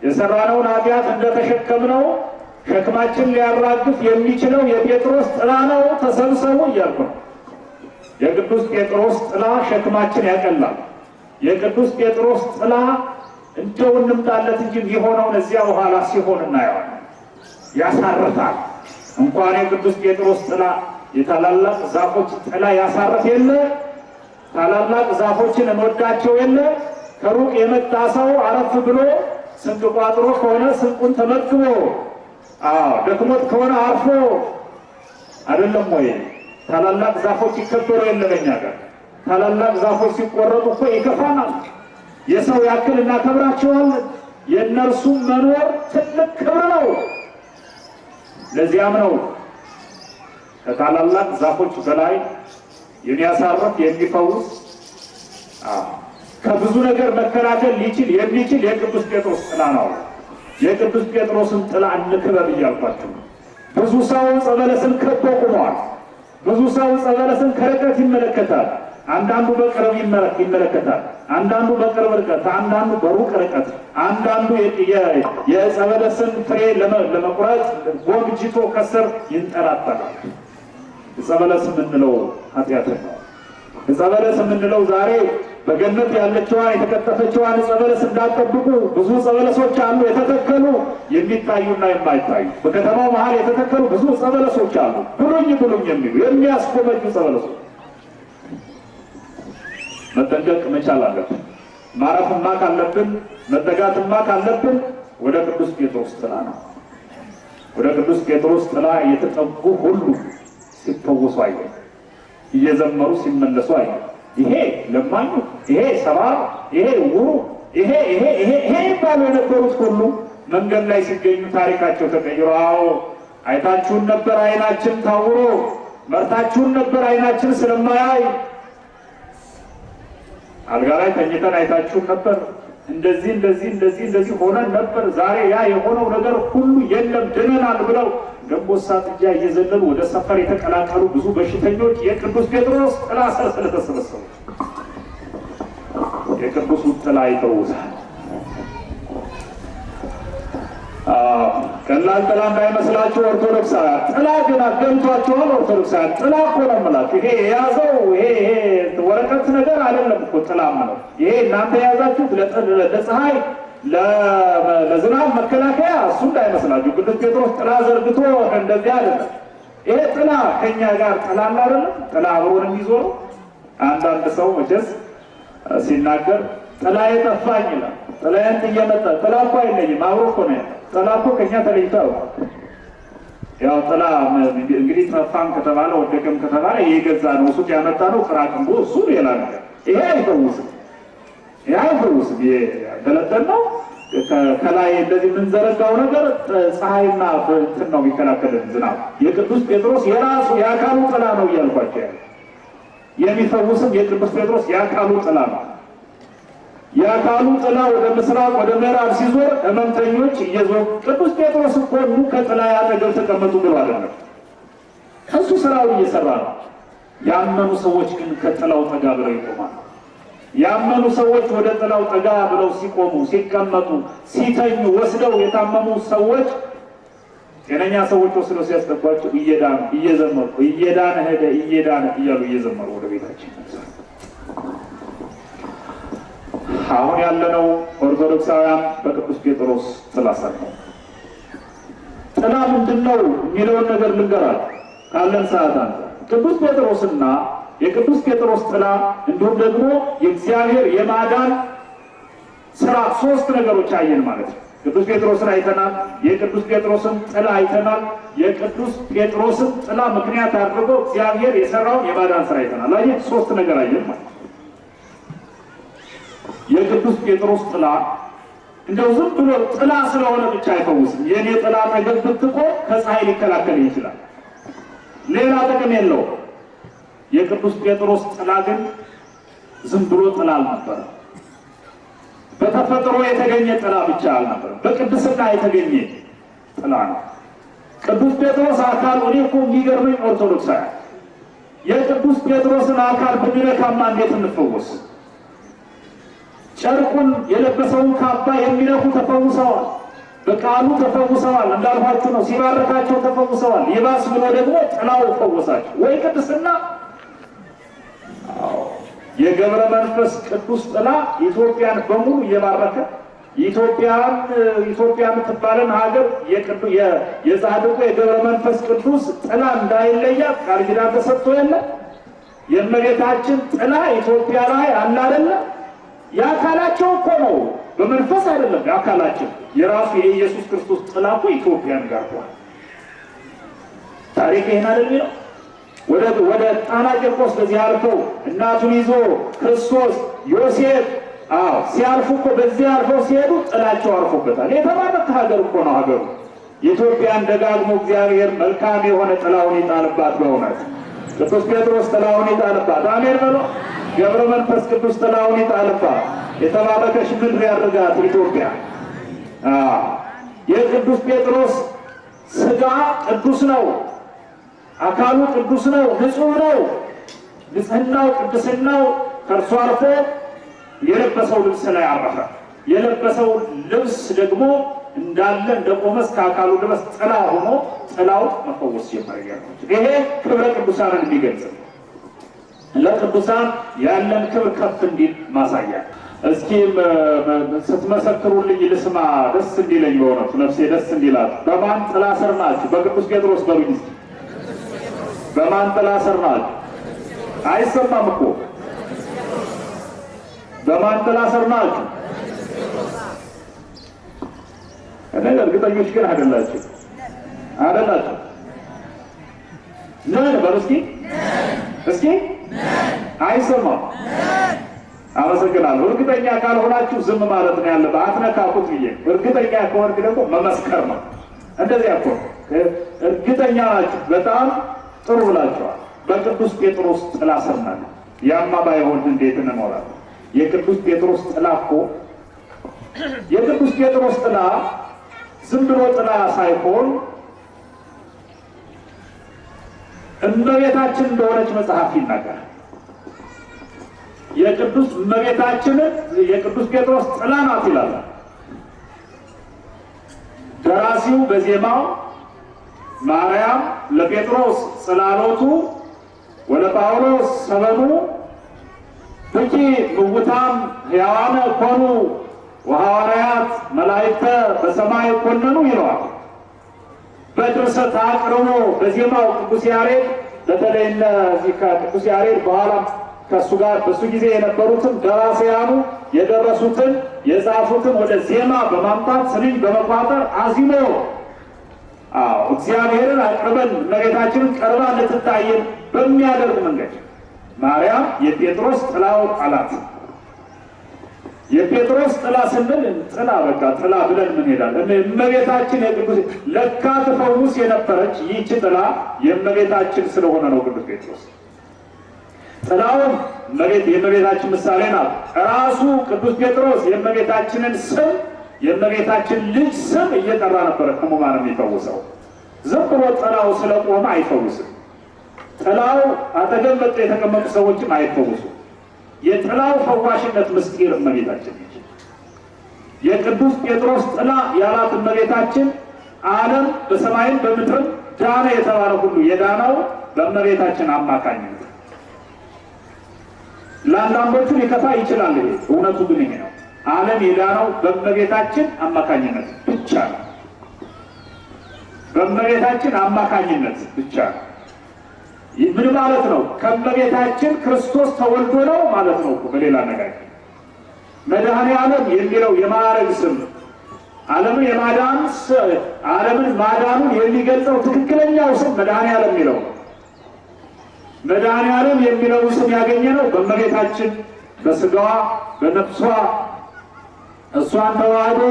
የሰራነውን ኃጢአት እንደተሸከምነው ሸክማችን ሊያራግፍ የሚችለው የጴጥሮስ ጥላ ነው። ተሰብሰቡ እያልኩ ነው። የቅዱስ ጴጥሮስ ጥላ ሸክማችን ያቀላል። የቅዱስ ጴጥሮስ ጥላ እንደው እንምጣለት እንጂ የሆነውን እዚያ በኋላ ሲሆን እናየዋለን። ያሳርፋል። እንኳን የቅዱስ ጴጥሮስ ጥላ የታላላቅ ዛፎች ጥላ ያሳርፍ የለ? ታላላቅ ዛፎችን እንወዳቸው የለ? ከሩቅ የመጣ ሰው አረፍ ብሎ ስንቅ ቋጥሮ ከሆነ ስንቁን ተመግቦ ደክሞት ከሆነ አርፎ አይደለም ወይ? ታላላቅ ዛፎች ይከበሩ የለ? በእኛ ጋር ታላላቅ ዛፎች ሲቆረጡ እኮ ይከፋናል። የሰው ያክል እናከብራቸዋለን። የእነርሱም መኖር ትልቅ ክብር ነው። ለዚያም ነው ከታላላቅ ዛፎች በላይ የሚያሳርፍ የሚፈውስ ከብዙ ነገር መከላከል የሚችል የቅዱስ ጴጥሮስ ጥላ ነው። የቅዱስ ጴጥሮስን ጥላ እንክበር እያልኳችሁ። ብዙ ሰው ዕፀ በለስን ከቦ ቆሟል። ብዙ ሰው ዕፀ በለስን ከርቀት ይመለከታል። አንዳንዱ በቅርብ ይመለከታል፣ አንዳንዱ በቅርብ ርቀት፣ አንዳንዱ በሩቅ ርቀት፣ አንዳንዱ የዕፀ በለስን ፍሬ ለመቁረጥ ጎምጅቶ ከስር ይንጠራጠራል። ዕፀ በለስ የምንለው ኃጢአት ነው። ዕፀ በለስ የምንለው ዛሬ በገነት ያለችዋን የተከተፈችዋን ዕፀ በለስ እንዳትጠብቁ ብዙ ዕፀ በለሶች አሉ የተተከሉ የሚታዩና የማይታዩ። በከተማው መሀል የተተከሉ ብዙ ዕፀ በለሶች አሉ፣ ብሉኝ ብሉኝ የሚሉ የሚያስጎመጁ ዕፀ በለሶች። መጠንቀቅ መቻል አለብን። ማረፍማ ካለብን መጠጋትማ ካለብን ወደ ቅዱስ ጴጥሮስ ጥላ ነው። ወደ ቅዱስ ጴጥሮስ ጥላ የተጠጉ ሁሉ ሲፈወሱ አየ፣ እየዘመሩ ሲመለሱ አየ። ይሄ ለማኙ፣ ይሄ ሰባራ፣ ይሄ ውሩ፣ ይሄ ይባሉ የነበሩት ሁሉ መንገድ ላይ ሲገኙ ታሪካቸው ተቀይሮ፣ አዎ አይታችሁን ነበር አይናችን ታውሮ፣ መርታችሁን ነበር አይናችን ስለማያይ፣ አልጋ ላይ ተኝተን አይታችሁን ነበር፣ እንደዚህ ሆነን ነበር፣ ዛሬ ያ የሆነው ነገር ሁሉ የለም ድነናል ብለው ገንቦሳ ጥጃ እየዘለሉ ወደ ሰፈር የተቀላቀሉ ብዙ በሽተኞች የቅዱስ ጴጥሮስ ጥላ ስር ስለተሰበሰቡ የቅዱሱ ጥላ ይፈውሳል። ቀላል ጥላ እንዳይመስላችሁ ኦርቶዶክሳውያን፣ ጥላ ግን አገኝቷችኋል። ኦርቶዶክሳውያን ጥላ እኮ ነው የምላችሁ። ይሄ የያዘው ይሄ ወረቀት ነገር አይደለም እኮ ጥላ ነው። ይሄ እናንተ የያዛችሁት ለፀሐይ ለዝናብ መከላከያ እሱ እንዳይመስላችሁ። ቅዱስ ጴጥሮስ ጥላ ዘርግቶ እንደዚህ አይደለም። ይሄ ጥላ ከኛ ጋር ጥላ አይደለም፣ ጥላ አብሮን የሚዞር። አንዳንድ ሰው መቼስ ሲናገር ጥላ የጠፋኝ ይላል። ጥላዬን እየመጣ ጥላ እኮ አይለይም፣ አብሮ እኮ ነው ያለው። ጥላ እኮ ከኛ ተለይቷል። ያው ጥላ እንግዲህ ጠፋም ከተባለ ወደቀም ከተባለ የገዛ ነው እሱ ያመጣ ነው ቅራቅንቦ፣ እሱ ሌላ ነገር። ይሄ አይፈውስም፣ ይሄ አይፈውስም። የተለጠን ነው ከላይ እንደዚህ የምንዘረጋው ነገር ፀሐይና እንትን ነው የሚከላከልን ዝናብ። የቅዱስ ጴጥሮስ የራሱ የአካሉ ጥላ ነው እያልኳቸው ያለ የሚፈውስም የቅዱስ ጴጥሮስ የአካሉ ጥላ ነው። የአካሉ ጥላ ወደ ምስራቅ ወደ ምዕራብ ሲዞር ሕመምተኞች እየዞሩ ቅዱስ ጴጥሮስ እኮ ኑ ከጥላ አጠገብ ተቀመጡ ብሎ አይደለም፣ እሱ ስራውን እየሰራ ነው። ያመኑ ሰዎች ግን ከጥላው ጠጋ ብለው ይቆማሉ። ያመኑ ሰዎች ወደ ጥላው ጠጋ ብለው ሲቆሙ፣ ሲቀመጡ፣ ሲተኙ ወስደው የታመሙ ሰዎች ጤነኛ ሰዎች ወስደው ሲያስገቧቸው እየዳኑ እየዘመሩ እየዳነ ሄደ እየዳነ እያሉ እየዘመሩ ወደ ቤታችን ይመጣሉ። አሁን ያለነው ኦርቶዶክሳውያን በቅዱስ ጴጥሮስ ጥላ ስር ነው። ጥላ ምንድን ነው የሚለውን ነገር ልንገራችሁ ካለን ሰዓት አንፃር። ቅዱስ ጴጥሮስና የቅዱስ ጴጥሮስ ጥላ እንዲሁም ደግሞ የእግዚአብሔር የማዳን ስራ ሶስት ነገሮች አየን ማለት ነው። ቅዱስ ጴጥሮስን አይተናል፣ የቅዱስ ጴጥሮስን ጥላ አይተናል፣ የቅዱስ ጴጥሮስን ጥላ ምክንያት አድርጎ እግዚአብሔር የሰራውን የማዳን ስራ አይተናል። አየን፣ ሶስት ነገር አየን ማለት ነው። የቅዱስ ጴጥሮስ ጥላ እንደው ዝም ብሎ ጥላ ስለሆነ ብቻ አይፈውስም። የኔ ጥላ አጠገብ ብትቆም ከፀሐይ ሊከላከል ይችላል፣ ሌላ ጥቅም የለውም። የቅዱስ ጴጥሮስ ጥላ ግን ዝም ብሎ ጥላ አልነበረም። በተፈጥሮ የተገኘ ጥላ ብቻ አልነበረም፣ በቅድስና የተገኘ ጥላ ነው። ቅዱስ ጴጥሮስ አካል እኔ እኮ የሚገርመኝ ኦርቶዶክሳውያን የቅዱስ ጴጥሮስን አካል ብንነካማ እንዴት እንፈወስ? ጨርቁን የለበሰውን ካባ የሚነኩ ተፈውሰዋል፣ በቃሉ ተፈውሰዋል። እንዳልኳችሁ ነው፣ ሲባረካቸው ተፈውሰዋል። ይባስ ብሎ ደግሞ ጥላው ፈወሳቸው። ወይ ቅድስና! የገብረ መንፈስ ቅዱስ ጥላ ኢትዮጵያን በሙሉ እየባረከ ኢትዮጵያ የምትባለን ሀገር የጻድቁ የገብረ መንፈስ ቅዱስ ጥላ እንዳይለያት ቃል ኪዳን ተሰጥቶ የለ የእመቤታችን ጥላ ኢትዮጵያ ላይ አለ አይደለ? የአካላቸው እኮ ነው፣ በመንፈስ አይደለም። የአካላቸው የራሱ የኢየሱስ ክርስቶስ ጥላ እኮ ኢትዮጵያን ጋርቷል። ታሪክ ይሄን አይደል ነው። ወደ ጣና ቂርቆስ በዚህ አልፈው እናቱን ይዞ ክርስቶስ ዮሴፍ ሲያልፉ እኮ በዚህ አልፈው ሲሄዱ ጥላቸው አርፎበታል። የተባረከ ሀገር እኮ ነው ሀገሩ። የኢትዮጵያን ደጋግሞ እግዚአብሔር መልካም የሆነ ጥላውን ይጣልባት። በእውነት ቅዱስ ጴጥሮስ ጥላውን ይጣልባት። አሜን በሎ። ገብረ መንፈስ ቅዱስ ጥላውን ይጣልባት። የተባረከች ምድር ያድርጋት ኢትዮጵያ። የቅዱስ ጴጥሮስ ስጋ ቅዱስ ነው፣ አካሉ ቅዱስ ነው፣ ንጹህ ነው። ንጽሕናው ቅድስናው ከእርሱ አልፎ የለበሰው ልብስ ላይ አረፈ። የለበሰው ልብስ ደግሞ እንዳለ እንደቆመ እስከ አካሉ ድረስ ጥላ ሆኖ ጥላው መፈወስ ጀመረ። ይሄ ክብረ ቅዱሳንን የሚገልጽ ነው። ለቅዱሳን ያለን ክብር ከፍ እንዲል ማሳያ። እስኪ ስትመሰክሩልኝ ልስማ፣ ደስ እንዲለኝ በእውነቱ ነፍሴ ደስ እንዲላት። በማን ጥላ ስር ናችሁ? በቅዱስ ጴጥሮስ በሉኝ እስኪ። በማን ጥላ ስር ናችሁ? አይሰማም እኮ። በማን ጥላ ስር ናችሁ? እርግጠኞች ግን አይደላችሁ። ነን በሉ እስኪ። እስኪ አይሰማም። አመሰግናለሁ። እርግጠኛ ካልሆናችሁ ዝም ማለት ነው ያለብህ። አትነካኩት ብዬ። እርግጠኛ ከሆንክ ደግሞ መመስከር ነው። እንደዚያ እኮ እርግጠኛ ናችሁ። በጣም ጥሩ ብላችኋል። በቅዱስ ጴጥሮስ ጥላ ስር ነን። ያማ ባይሆን እንዴት እንኖራለን? የቅዱስ ጴጥሮስ ጥላ እኮ የቅዱስ ጴጥሮስ ጥላ ዝም ብሎ ጥላ ሳይሆን እመቤታችን እንደሆነች መጽሐፍ ይናገራል። የቅዱስ እመቤታችንን የቅዱስ ጴጥሮስ ጥላ ናት ይላል ደራሲው በዜማው። ማርያም ለጴጥሮስ ጽላሎቱ ወለጳውሎስ ሰበኑ ብኪ ምውታን ሕያዋነ ኮኑ ወሐዋርያት መላእክተ በሰማይ ኮነኑ ይለዋል። በድርሰት አቅርቦ በዜማው ቅዱስ ያሬድ በተለይ እነዚህ ከቅዱስ ያሬድ በኋላ ከእሱ ጋር በሱ ጊዜ የነበሩትን ደራሲያኑ የደረሱትን የጻፉትን ወደ ዜማ በማምጣት ስንኝ በመቋጠር አዚሞ እግዚአብሔርን አቅርበን እመቤታችንን ቀርባ እንድትታየን በሚያደርግ መንገድ ማርያም የጴጥሮስ ጥላው አላት። የጴጥሮስ ጥላ ስንል ጥላ በቃ ጥላ ብለን ምን ሄዳለን? እመቤታችን የቅዱስ ለካ ትፈውስ የነበረች ይህች ጥላ የእመቤታችን ስለሆነ ነው። ቅዱስ ጴጥሮስ ጥላውን የእመቤታችን ምሳሌ ናት። ራሱ ቅዱስ ጴጥሮስ የእመቤታችንን ስም የእመቤታችን ልጅ ስም እየጠራ ነበረ ሕሙማን የሚፈውሰው። ዝም ብሎ ጥላው ስለቆመ አይፈውስም። ጥላው አጠገብ መጥተው የተቀመጡ ሰዎችም አይፈውሱም። የጥላው ፈዋሽነት ምስጢር እመቤታችን ነች። የቅዱስ ጴጥሮስ ጥላ ያላት እመቤታችን ዓለም በሰማይም በምድርም ዳነ የተባለ ሁሉ የዳነው በእመቤታችን አማካኝነት። ለአንዳንዶቹ ሊከፋ ይችላል። ይሄ እውነቱ ግን ይሄ ነው። ዓለም የዳነው በእመቤታችን አማካኝነት ብቻ ነው። በእመቤታችን አማካኝነት ብቻ ነው። ምን ማለት ነው? ከእመቤታችን ክርስቶስ ተወልዶ ነው ማለት ነው። በሌላ ነገር መድኃኔ ዓለም የሚለው የማዕረግ ስም ዓለምን የማዳን ዓለምን ማዳኑን የሚገልጸው ትክክለኛው ስም መድኃኔ ዓለም የሚለው መድኃኔ ዓለም የሚለው ስም ያገኘ ነው በእመቤታችን በስጋዋ በነፍሷ እሷን ተዋህዶ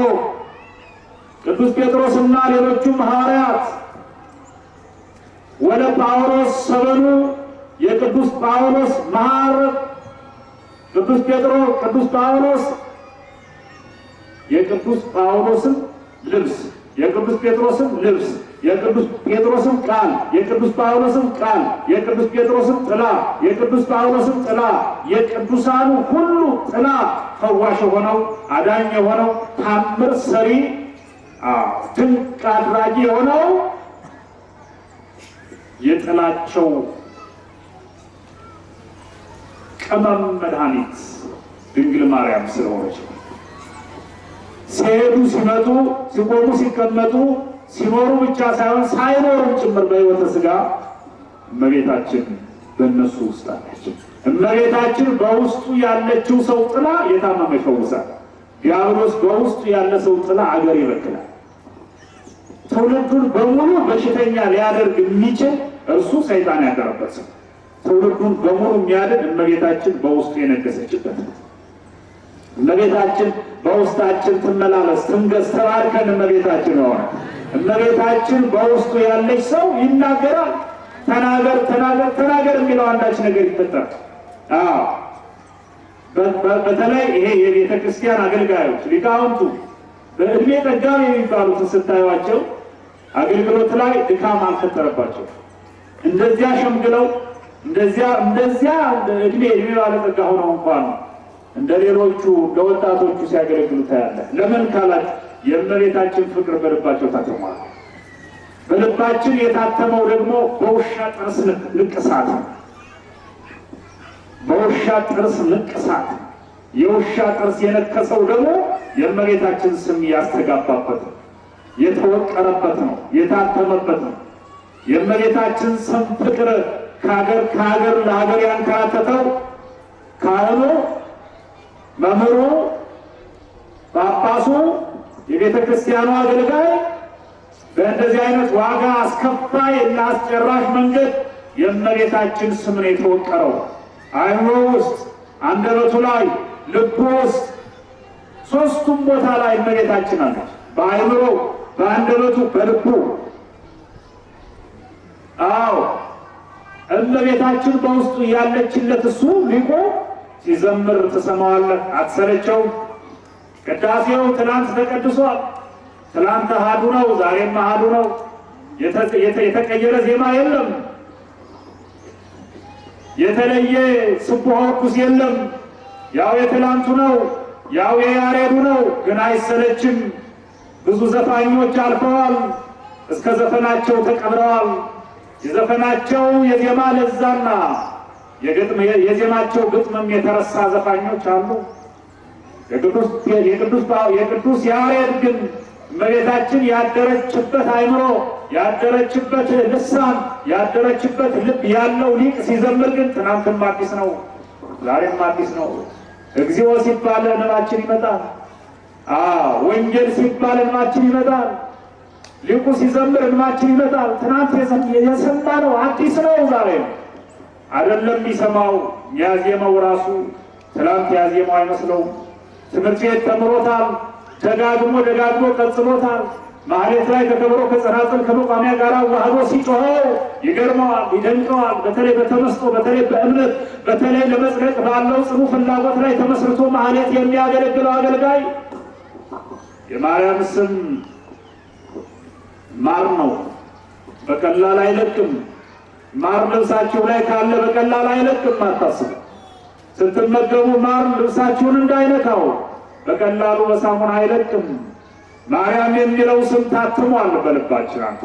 ቅዱስ ጴጥሮስና ሌሎቹም ሐዋርያት ወደ ጳውሎስ ሰበኑ የቅዱስ ጳውሎስ ማዕረግ ቅዱስ ጴጥሮስ ቅዱስ ጳውሎስ የቅዱስ ጳውሎስን ልብስ የቅዱስ ጴጥሮስን ልብስ የቅዱስ ጴጥሮስን ቃል የቅዱስ ጳውሎስን ቃል የቅዱስ ጴጥሮስን ጥላ የቅዱስ ጳውሎስን ጥላ የቅዱሳኑ ሁሉ ጥላ ፈዋሽ የሆነው አዳኝ የሆነው ታምር ሰሪ ድንቅ አድራጊ የሆነው የጥላቸው ቅመም መድኃኒት ድንግል ማርያም ስለሆነች ሲሄዱ ሲመጡ ሲቆሙ ሲቀመጡ ሲኖሩ ብቻ ሳይሆን ሳይኖሩም ጭምር በሕይወተ ሥጋ እመቤታችን በእነሱ ውስጥ አለች። እመቤታችን በውስጡ ያለችው ሰው ጥላ የታመመ ይፈውሳል። ዲያብሎስ በውስጡ ያለ ሰው ጥላ አገር ይበክላል። ትውልዱን በሙሉ በሽተኛ ሊያደርግ የሚችል እርሱ ሰይጣን ያደረበት ሰው። ትውልዱን በሙሉ የሚያድን እመቤታችን በውስጡ የነገሰችበት ነው። እመቤታችን በውስጣችን ትመላለስ ትንገስ ተባርከን እመቤታችን ሆነ። እመቤታችን በውስጡ ያለች ሰው ይናገራል። ተናገር ተናገር ተናገር የሚለው አንዳች ነገር ይፈጠራል። በተለይ ይሄ የቤተ ክርስቲያን አገልጋዮች ሊቃውንቱ በእድሜ ጠጋብ የሚባሉትን ስታዩቸው አገልግሎት ላይ ድካም አልፈጠረባቸው። እንደዚያ ሸምግለው እንደዚያ እድሜ ባለጸጋ ሆነው እንኳን እንደ ሌሎቹ እንደ ወጣቶቹ ሲያገለግሉ ታያለህ። ለምን ካላችሁ የእመቤታችን ፍቅር በልባቸው ታትሟል። በልባችን የታተመው ደግሞ በውሻ ጥርስ ንቅሳት ነው። በውሻ ጥርስ ንቅሳት የውሻ ጥርስ የነከሰው ደግሞ የእመቤታችን ስም ያስተጋባበት ነው፣ የተወቀረበት ነው፣ የታተመበት ነው። የእመቤታችን ስም ፍቅር ከሀገር ለሀገር ያንከራተተው ካህኑ፣ መምህሩ፣ ጳጳሱ፣ የቤተ ክርስቲያኑ አገልጋይ በእንደዚህ አይነት ዋጋ አስከፋይ እና አስጨራሽ መንገድ የእመቤታችን ስም ነው የተወቀረው። አይምሮ ውስጥ፣ አንደበቱ ላይ፣ ልቡ ውስጥ፣ ሶስቱም ቦታ ላይ እመቤታችን አለች። በአይምሮ፣ በአንደበቱ፣ በልቡ። አዎ እመቤታችን በውስጡ ያለችለት እሱ ሊቆ ሲዘምር ትሰማዋለህ፣ አትሰለቸው። ቅዳሴው ትናንት ተቀድሷል። ትናንት አሃዱ ነው፣ ዛሬም አሃዱ ነው። የተቀየረ ዜማ የለም። የተለየ ስቡሕ ወቅዱስ የለም። ያው የትላንቱ ነው፣ ያው የያሬዱ ነው። ግን አይሰለችም። ብዙ ዘፋኞች አልፈዋል፣ እስከ ዘፈናቸው ተቀብረዋል። የዘፈናቸው የዜማ ለዛና የዜማቸው ግጥምም የተረሳ ዘፋኞች አሉ። የቅዱስ ያሬድ ግን እመቤታችን ያደረችበት አይምሮ፣ ያደረችበት ልሳን፣ ያደረችበት ልብ ያለው ሊቅ ሲዘምር ግን ትናንትም አዲስ ነው፣ ዛሬም አዲስ ነው። እግዚኦ ሲባል እንባችን ይመጣል። ወንጌል ሲባል እንባችን ይመጣል። ሊቁ ሲዘምር እንባችን ይመጣል። ትናንት የሰማነው አዲስ ነው፣ ዛሬ አይደለም የሚሰማው። ያዜመው ራሱ ትናንት ያዜመው አይመስለውም። ትምህርት ቤት ተምሮታል፣ ደጋግሞ ቀጽሎታል። ማህሌት ላይ ተከብሮ ከጸናጽል ከመቋሚያ ጋር ዋህዶ ሲጮኸው ይገርመዋል፣ ይደንቀዋል። በተለይ በተመስጦ፣ በተለይ በእምነት፣ በተለይ ለመጽደቅ ባለው ጽኑ ፍላጎት ላይ ተመስርቶ ማህሌት የሚያገለግለው አገልጋይ የማርያም ስም ማር ነው፣ በቀላል አይለቅም። ማር ልብሳችሁ ላይ ካለ በቀላል አይለቅም። አታስቡ። ስትመገቡ ማር ልብሳችሁን እንዳይነካው በቀላሉ በሳሙና አይለቅም። ማርያም የሚለው ስም ታትሟል በልባችን። አንተ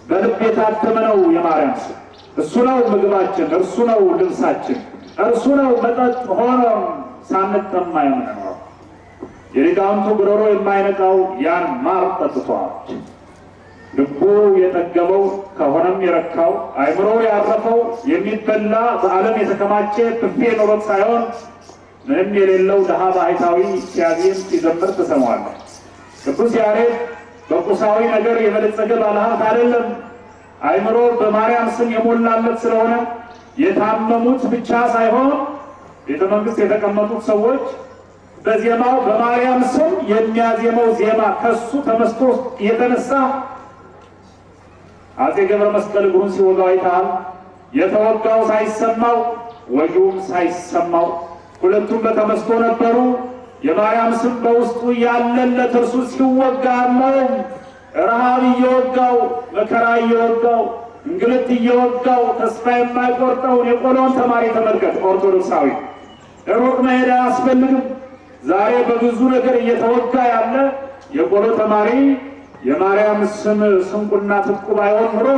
በልብ የታተመ ነው የማርያም ስም። እሱ ነው ምግባችን፣ እርሱ ነው ልብሳችን፣ እርሱ ነው መጠጥ ሆኖ ሳንጠማ የምንኖረው። የሊቃውንቱ ጉሮሮ የማይነቃው ያን ማር ጠጥቷል። ልቡ የጠገበው ከሆነም የረካው አይምሮ ያረፈው የሚበላ በዓለም የተከማቸ ብፌ ኖሮት ሳይሆን ምንም የሌለው ድሃ ባህታዊ ሲያዜም ሲዘምር ትሰማዋለህ። ቅዱስ ያሬድ በቁሳዊ ነገር የበለጸገ ባለሀብት አይደለም። አይምሮ በማርያም ስም የሞላለት ስለሆነ የታመሙት ብቻ ሳይሆን ቤተ መንግስት የተቀመጡት ሰዎች በዜማው በማርያም ስም የሚያዜመው ዜማ ከሱ ተመስጦ የተነሳ አፄ ገብረ መስቀል እግሩን ሲወጋው አይተሃል። የተወጋው ሳይሰማው ወጊውም ሳይሰማው ሁለቱም በተመስጦ ነበሩ። የማርያም ስም በውስጡ ያለለት እርሱ ሲወጋ ነው። ረሃብ እየወጋው፣ መከራ እየወጋው፣ እንግልት እየወጋው ተስፋ የማይቆርጠውን የቆሎን ተማሪ ተመልከት። ኦርቶዶክሳዊ ሩቅ መሄድ አያስፈልግም። ዛሬ በብዙ ነገር እየተወጋ ያለ የቆሎ ተማሪ የማርያም ስም ስንቁና ትጥቁ ባይሆን ኑሮ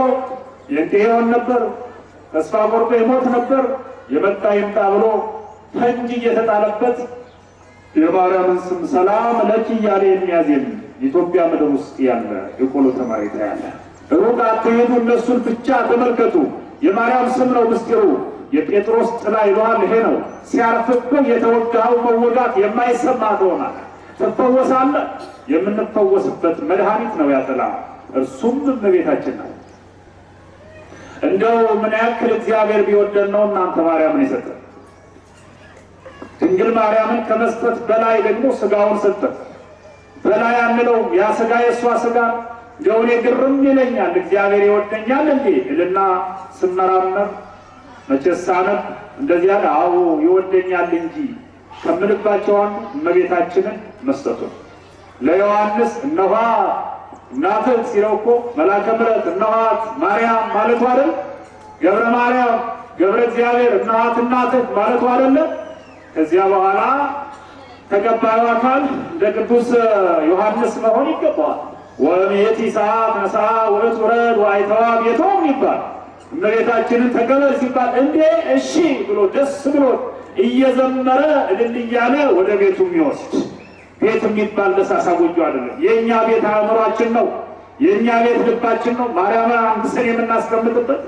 ይሆን ነበር። ተስፋ ቆርጦ ይሞት ነበር። የመጣ ይምጣ ብሎ ፈንጂ እየተጣለበት የማርያምን ስም ሰላም ለኪ እያለ የሚያዜም ኢትዮጵያ ምድር ውስጥ ያለ የቆሎ ተማሪ ታያለ። ሩቅ አትሄዱ፣ እነሱን ብቻ ተመልከቱ። የማርያም ስም ነው ምስጢሩ። የጴጥሮስ ጥላ ይለዋል። ይሄ ነው ሲያርፍብህ የተወጋው መወጋት የማይሰማ ትሆናለህ፣ ትፈወሳለህ። የምንፈወስበት መድኃኒት ነው ያጥላ። እርሱም እመቤታችን ነው። እንደው ምን ያክል እግዚአብሔር ቢወደን ነው እናንተ ማርያምን የሰጠን። ድንግል ማርያምን ከመስጠት በላይ ደግሞ ስጋውን ሰጠ። በላይ አንለው ያ ስጋ የእሷ ስጋ እንደው እኔ ግርም ይለኛል። እግዚአብሔር ይወደኛል እንዴ እልና ስመራመር መቼስ ሳነብ እንደዚህ ያለ አዎ ይወደኛል እንጂ ከምልባቸው አንዱ እመቤታችንን መስጠቱ። ለዮሐንስ እነኋ እናትህ ሲለው እኮ መልአከ ምሕረት እነኋት ማርያም ማለቱ አይደል? ገብረ ማርያም ገብረ እግዚአብሔር እናት እናትህ ማለቱ አይደለም። ከዚያ በኋላ ተቀባዩ አካል እንደ ቅዱስ ዮሐንስ መሆን ይገባዋል። ወሜቲ ሰዓት ነሳ ወእት ውረድ ወአይተዋ ቤቶም ይባል። እመቤታችንን ተቀበል ሲባል እንዴ እሺ ብሎ ደስ ብሎ እየዘመረ እልል እያለ ወደ ቤቱ የሚወስድ ቤት የሚባል ደሳሳ ጎጆ አይደለም። የእኛ ቤት አእምሯችን ነው። የእኛ ቤት ልባችን ነው። ማርያም አንግሰን የምናስቀምጥበት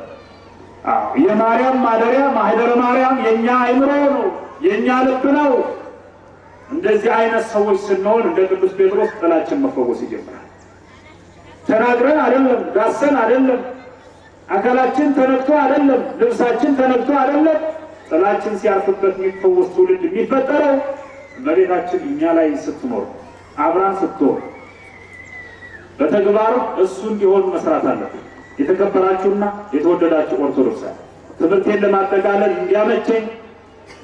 የማርያም ማደሪያ ማህደረ ማርያም የእኛ አእምሮ ነው፣ የእኛ ልብ ነው። እንደዚህ አይነት ሰዎች ስንሆን እንደ ቅዱስ ጴጥሮስ ጥላችን መፈወስ ይጀምራል። ተናግረን አይደለም፣ ዳሰን አይደለም፣ አካላችን ተነክቶ አይደለም፣ ልብሳችን ተነክቶ አይደለም። ጥላችን ሲያርፍበት የሚፈወስ ትውልድ የሚፈጠረው እመቤታችን እኛ ላይ ስትኖር፣ አብራን ስትኖር፣ በተግባር እሱ እንዲሆን መስራት አለብን። የተከበራችሁና የተወደዳችሁ ኦርቶዶክሳን ትምህርቴን ለማጠቃለል እንዲያመቸኝ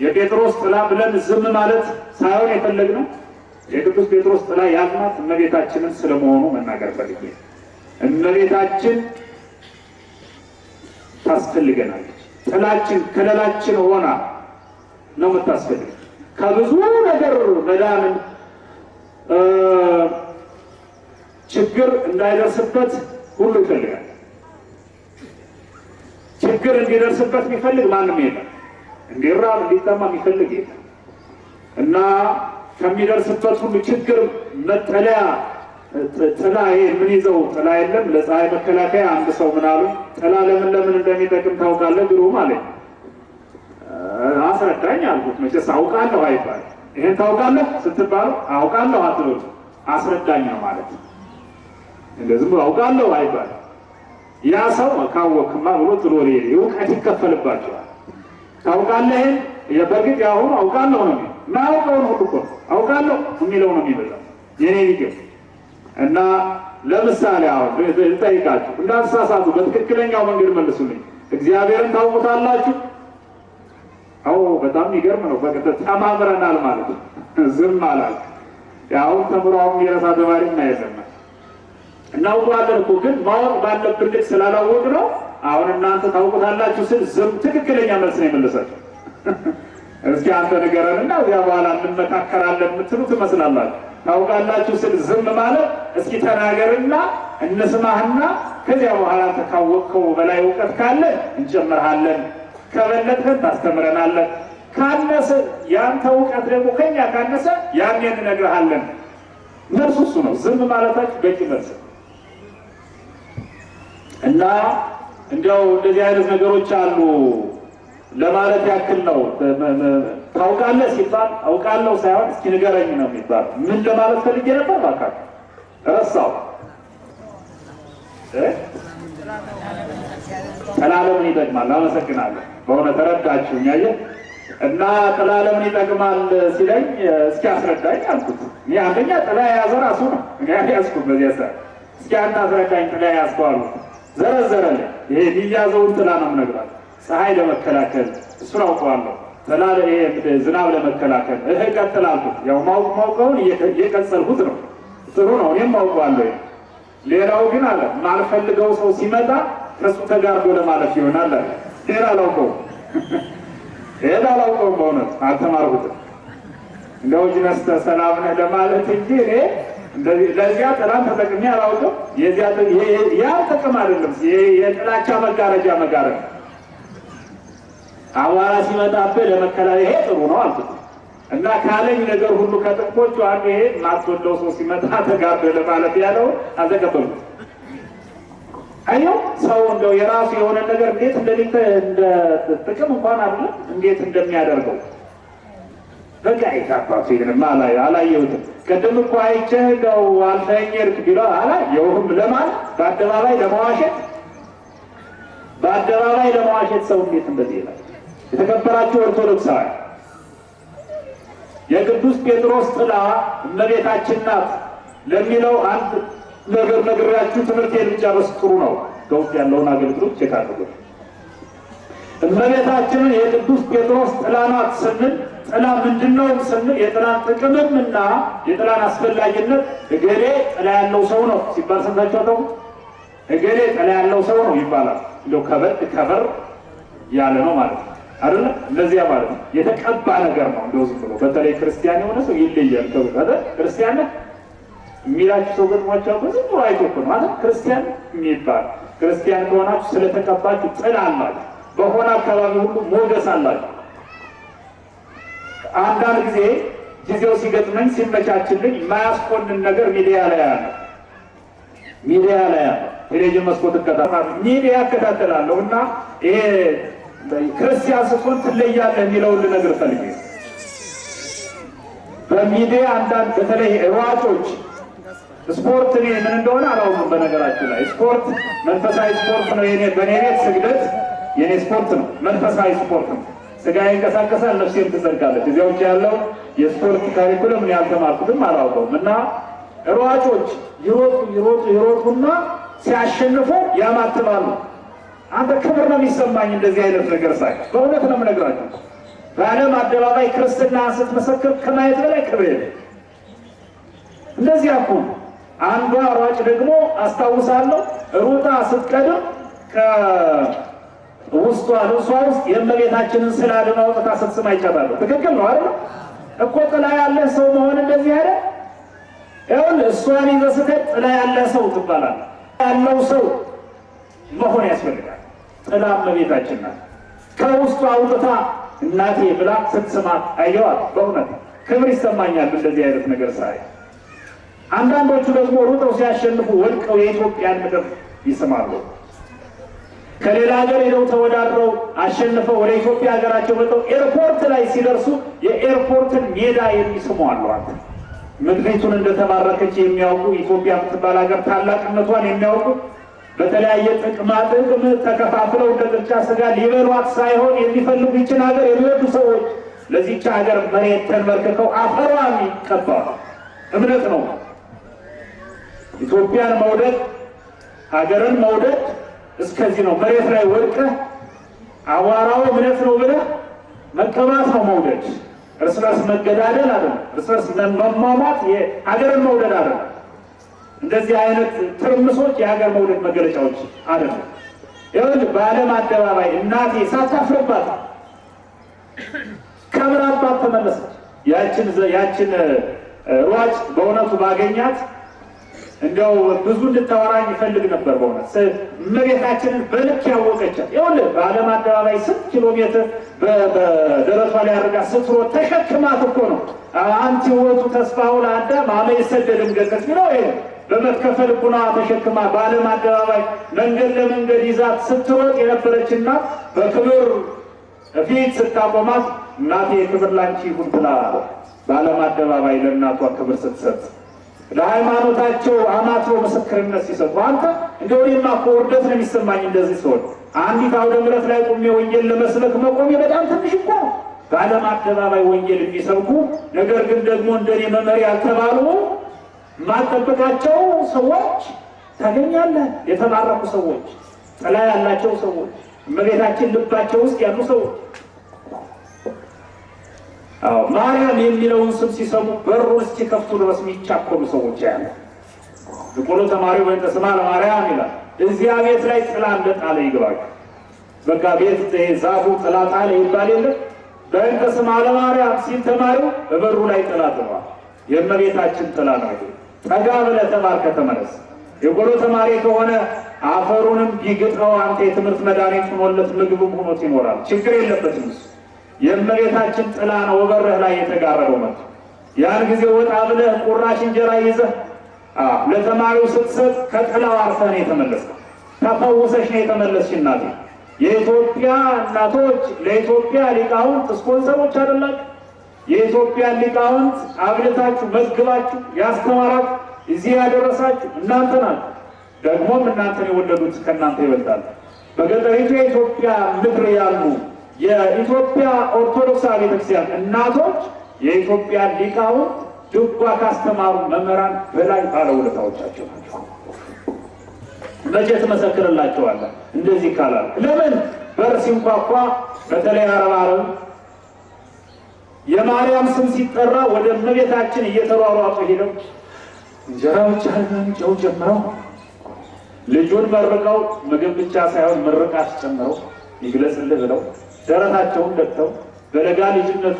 የጴጥሮስ ጥላ ብለን ዝም ማለት ሳይሆን የፈለግነው የቅዱስ ጴጥሮስ ጥላ ያልናት እመቤታችንን ስለመሆኑ መናገር ፈልጌ። እመቤታችን ታስፈልገናለች። ጥላችን ከለላችን ሆና ነው የምታስፈልግ። ከብዙ ነገር መዳንን ችግር እንዳይደርስበት ሁሉ ይፈልጋል። ችግር እንዲደርስበት የሚፈልግ ማንም የለም። እንዲራብ እንዲጠማ የሚፈልግ የለም። እና ከሚደርስበት ሁሉ ችግር መጠለያ ጥላ ምን ይዘው ጥላ የለም። ለፀሐይ መከላከያ አንድ ሰው ምን አሉ፣ ጥላ ለምን እንደሚጠቅም ታውቃለህ ግሩም አለኝ። አስረዳኝ አልኩት። መቼስ አውቃለሁ አይባል። ይሄን ታውቃለህ ስትባሉ አውቃለሁ አትበሉ፣ አስረዳኝ ነው ማለት። እንደዚህ ብሎ አውቃለሁ አይባል። ያ ሰው ካወቅማ ብሎ ጥሎ ሊሄድ እውቀት ይከፈልባቸዋል። ታውቃለህ በእርግጥ ያሁኑ አውቃለሁ ነው ማውቀውን ሁሉ እኮ አውቃለሁ የሚለው ነው የሚበዛው የኔ ቢገኝ እና ለምሳሌ አሁን ልጠይቃችሁ እንዳትሳሳቱ፣ በትክክለኛው መንገድ መልሱልኝ። እግዚአብሔርን ታውቁታላችሁ? አዎ በጣም የሚገርም ነው። በቃ ተማምረናል ማለት ነው። ዝም አላል። ያው ተምሯም የራሳ ተማሪ እናይዘና እናውቀዋለን እኮ ግን ማወቅ ባለብን ልክ ስላላወቅ ነው። አሁን እናንተ ታውቁታላችሁ ስል ዝም ትክክለኛ መልስ ነው የመለሳችሁ። እስኪ አንተ ንገረንና እዚያ በኋላ እንመካከራለን የምትሉ ትመስላላችሁ። ታውቃላችሁ ስል ዝም ማለት እስኪ ተናገርና እንስማህና ከዚያ በኋላ ተካወቅከው በላይ እውቀት ካለ እንጨምርሃለን፣ ከበለጥከን ታስተምረናለን፣ ካነሰ ያንተ እውቀት ደግሞ ከኛ ካነሰ ያኔ እንነግርሃለን። መልሱ እሱ ነው። ዝም ማለታችሁ በቂ መልስ እና እንዲያው እንደዚህ አይነት ነገሮች አሉ ለማለት ያክል ነው። ታውቃለህ ሲባል አውቃለሁ ሳይሆን እስኪ ንገረኝ ነው የሚባል። ምን ለማለት ፈልጌ ነበር ባካችሁ ረሳው። ጥላ ለምን ይጠቅማል? አመሰግናለሁ። በሆነ ተረዳችሁኝ። አየህ እና ጥላ ለምን ይጠቅማል ሲለኝ እስኪ አስረዳኝ አልኩት። እኔ አንደኛ ጥላ የያዘ ራሱ ነው እኔ ያዝኩት በዚያ ሰዓት። እስኪ አንተ አስረዳኝ ጥላ የያዝከው አልኩት። ዘረዘረልኝ። ይሄ የሚያዘውን ጥላ ነው የምነግራችሁ። ፀሐይ ለመከላከል እሱን አውቀዋለሁ። ጥላ ዝናብ ለመከላከል ቀጥል አልኩት። ያው ማውቀውን እየቀጸልኩት ነው። ጥሩ ነው፣ እኔም አውቀዋለሁ። ሌላው ግን አለ ማልፈልገው ሰው ሲመጣ ከሱ ተጋርዶ ለማለፍ ይሆናል አለ። ይሄን አላውቀውም፣ ይሄን አላውቀውም። በእውነት አልተማርኩትም። እንደው ጅነስተ ሰላም ነህ ለማለት እንጂ እኔ ለዚያ ጥላን ተጠቅሜ አላውቅም። ያ ጥቅም አይደለም፣ የጥላቻ መጋረጃ መጋረድ አዋራ ሲመጣብህ ለመከላከል ይሄ ጥሩ ነው አልኩት እና ካለኝ ነገር ሁሉ ከጥቅሞቹ አንዱ ይሄ ማትወደው ሰው ሲመጣ ተጋርዶ ለማለት ያለው አልተቀበልኩት። አየው ሰው እንደው የራሱ የሆነ ነገር እንዴት እንደ ጥቅም እንኳን አይደለም እንዴት እንደሚያደርገው በቃ ይታባቱ ይልማ አላየሁትም። ቅድም እኮ አይቼህ እንደው አልፈኝ ሄድክ ቢለው አላየሁም ለማለት በአደባባይ ለመዋሸት ሰው እንዴት እንደዚህ ይላል? የተከበራችሁ ኦርቶዶክሳውያን የቅዱስ ጴጥሮስ ጥላ እመቤታችን ናት ለሚለው አንድ ነገር ነግራችሁ ትምህርቴን ልጨርስ ጥሩ ነው። ከውስጥ ያለውን አገልግሎት ቼክ አድርጉት። እመቤታችንን የቅዱስ ጴጥሮስ ጥላ ናት ስንል ጥላ ምንድነው ስንል የጥላን ጥቅምም እና የጥላን አስፈላጊነት እገሌ ጥላ ያለው ሰው ነው ሲባል ሰምታችሁ አታውቁም? እገሌ ጥላ ያለው ሰው ነው ይባላል። እንደው ከበር ያለ ነው ማለት ነው አይደል? እንደዚያ ማለት ነው የተቀባ ነገር ነው። እንደው ዝም ብሎ በተለይ ክርስቲያን የሆነ ሰው ይለያል ከብታደ ክርስቲያን የሚላችሁ ሰው ገጥሟቸው ዝም ብሎ አይቶ እኮ ነው ማለት ክርስቲያን የሚባል ክርስቲያን ከሆናችሁ ስለተቀባችሁ ጥላ አላችሁ፣ በሆነ አካባቢ ሁሉ ሞገስ አላችሁ። አንዳንድ ጊዜ ጊዜው ሲገጥመኝ ሲመቻችልኝ የማያስቆንን ነገር ሚዲያ ላይ ያለ ቴሌቪዥን መስኮት ሚዲያ እከታተላለሁ እና ይሄ ክርስቲያን ስትሆን ትለያለህ የሚለውን ልነግር ፈልጌ በሚዲያ አንዳንድ በተለይ ሯጮች ስፖርት እኔ ምን እንደሆነ አላውቅም። በነገራችን ላይ ስፖርት መንፈሳዊ ስፖርት ነው። በእኔ ቤት ስግደት የኔ ስፖርት ነው፣ መንፈሳዊ ስፖርት ነው። ስጋ ይንቀሳቀሳል፣ ነፍሴም ትጸድቃለች። እዚያ ውጭ ያለው የስፖርት ካሪኩለም እኔ አልተማርኩትም፣ አላውቀውም። እና ሯጮች ይሮጡና ሲያሸንፉ ያማትባሉ። አንተ ክብር ነው የሚሰማኝ እንደዚህ አይነት ነገር ሳይ፣ በእውነት ነው የምነግራቸው። በዓለም አደባባይ ክርስትና ስትመሰክር ከማየት በላይ ክብር የለም። እንደዚህ እኮ አንዷ ሯጭ ደግሞ አስታውሳለሁ ሩጣ ስትቀድም ከውስጧ ልብሷ ውስጥ የእመቤታችንን ስዕል አድኖ አውጥታ ስትስም አይቻታለሁ። ትክክል ነው አይደል እኮ? ጥላ ያለ ሰው መሆን እንደዚህ አይደል? ይኸውልህ እሷን ይዘህ ስትሄድ ጥላ ያለ ሰው ትባላለህ። ያለው ሰው መሆን ያስፈልጋል። ጥላ እመቤታችን ናት። ከውስጧ አውጥታ እናቴ ብላ ስትስማት አየዋት። በእውነት ክብር ይሰማኛል እንደዚህ አይነት ነገር ሳይ። አንዳንዶቹ ደግሞ ሩጠው ሲያሸንፉ ወድቀው የኢትዮጵያን ምድር ይስማሉ። ከሌላ ሀገር ሄደው ተወዳድረው አሸንፈው ወደ ኢትዮጵያ ሀገራቸው መጥተው ኤርፖርት ላይ ሲደርሱ የኤርፖርትን ሜዳ የሚስሙ አሉ። አንተ ምድሪቱን እንደተባረከች የሚያውቁ ኢትዮጵያ የምትባል ሀገር ታላቅነቷን የሚያውቁ በተለያየ ጥቅማ ጥቅም ተከፋፍለው እንደ ቅርጫ ስጋ ሊበሏት ሳይሆን የሚፈልጉ ይችን ሀገር የሚወዱ ሰዎች ለዚህች ሀገር መሬት ተንበርክከው አፈሯን ይቀባሉ። እምነት ነው። ኢትዮጵያን መውደድ ሀገርን መውደድ እስከዚህ ነው። መሬት ላይ ወድቀህ አዋራው እምነት ነው ብለህ መቀማት ነው መውደድ። እርስ በርስ መገዳደል አይደለም። እርስ በርስ መሟሟት የሀገርን መውደድ አይደለም። እንደዚህ አይነት ትርምሶች የሀገር መውደድ መገለጫዎች አይደለም። ይኸውልህ በዓለም አደባባይ እናቴ ሳታፍርባት ከብራባት ተመለሰች። ያችን ሯጭ በእውነቱ ባገኛት እንደው ብዙ እንድታወራኝ ይፈልግ ነበር። በእውነት እመቤታችንን በልክ ያወቀቻት። ይኸውልህ በዓለም አደባባይ ስንት ኪሎ ሜትር በደረቷ ላይ አድርጋ ስትሮጥ ተሸክማት እኮ ነው። አንቲ ውእቱ ተስፋሁ ለአዳም አመ ይሰደድም ገነት ነው። ይሄ በመትከፈል ቁና ተሸክማ በዓለም አደባባይ መንገድ ለመንገድ ይዛት ስትሮጥ የነበረች እናት በክብር ፊት ስታቆማት እናቴ ክብር ላንቺ ይሁን ብላ በዓለም አደባባይ ለእናቷ ክብር ስትሰጥ ለሃይማኖታቸው አማትሮ ምስክርነት ሲሰጡ አንተ እንደው እኔማ እኮ ውርደት ነው የሚሰማኝ እንደዚህ ሲሆን። አንዲት አውደ ምሕረት ላይ ቆሜ ወንጌል ለመስበክ መቆሜ በጣም ትንሽ እኮ ነው። በዓለም አደባባይ ወንጌል የሚሰብኩ ነገር ግን ደግሞ እንደኔ መመሪ ያልተባሉ ማጠበቃቸው ሰዎች ታገኛለህ። የተባረኩ ሰዎች፣ ጥላ ያላቸው ሰዎች፣ እመቤታችን ልባቸው ውስጥ ያሉ ሰዎች። ማርያም የሚለውን ስም ሲሰሙ በሩን እስኪከፍቱ ድረስ የሚቻኮሉ ሰዎች ያለ የቆሎ ተማሪው በእንተ ስማ ለማርያም ይላል። እዚያ ቤት ላይ ጥላ እንደጣለ ይገባል። በቃ ቤት ዛፉ ጥላ ጣለ ይባል የለ። በእንተ ስማ ለማርያም ሲል ተማሪው በበሩ ላይ ጥላ ጥሏል። የእመቤታችን ጥላ ነው። ጠጋ ብለህ ተማርከ ተመለስ። የቆሎ ተማሪ ከሆነ አፈሩንም ቢግጠው አንተ የትምህርት መድኃኒት ሆኖለት ምግብም ሆኖት ይኖራል። ችግር የለበትም እሱ። የእመቤታችን ጥላ ነው በበርህ ላይ የተጋረደው መጥቶ ያን ጊዜ ወጣ ብለህ ቁራሽ እንጀራ ይዘህ ለተማሪው ስትሰጥ ከጥላው አርፈህ ነው የተመለስከው። ተፈውሰሽ ነው የተመለስሽ። እናቴ የኢትዮጵያ እናቶች ለኢትዮጵያ ሊቃውንት ስፖንሰሮች አይደላችሁ? የኢትዮጵያ ሊቃውንት አብልታችሁ መዝግባችሁ ያስተማራችሁ እዚህ ያደረሳችሁ እናንተ ናችሁ። ደግሞም እናንተን የወለዱት ከእናንተ ይበልጣል። በገጠሪቱ የኢትዮጵያ ምድር ያሉ የኢትዮጵያ ኦርቶዶክስ ቤተክርስቲያን እናቶች የኢትዮጵያ ሊቃውንት ድጓ ካስተማሩ መምህራን በላይ ባለውለታዎቻቸው ናቸው። መቼ ትመሰክርላቸዋለህ? እንደዚህ ካላል ለምን በር ሲንኳኳ በተለይ አረብ የማርያም ስም ሲጠራ ወደ እመቤታችን እየተሯሯጡ ሄደው እንጀራ ብቻ ጨው ጨምረው ልጁን መርቀው ምግብ ብቻ ሳይሆን ምርቃት ጨምረው ይግለጽልህ ብለው ደረታቸውን ደቅተው በለጋ ልጅነቱ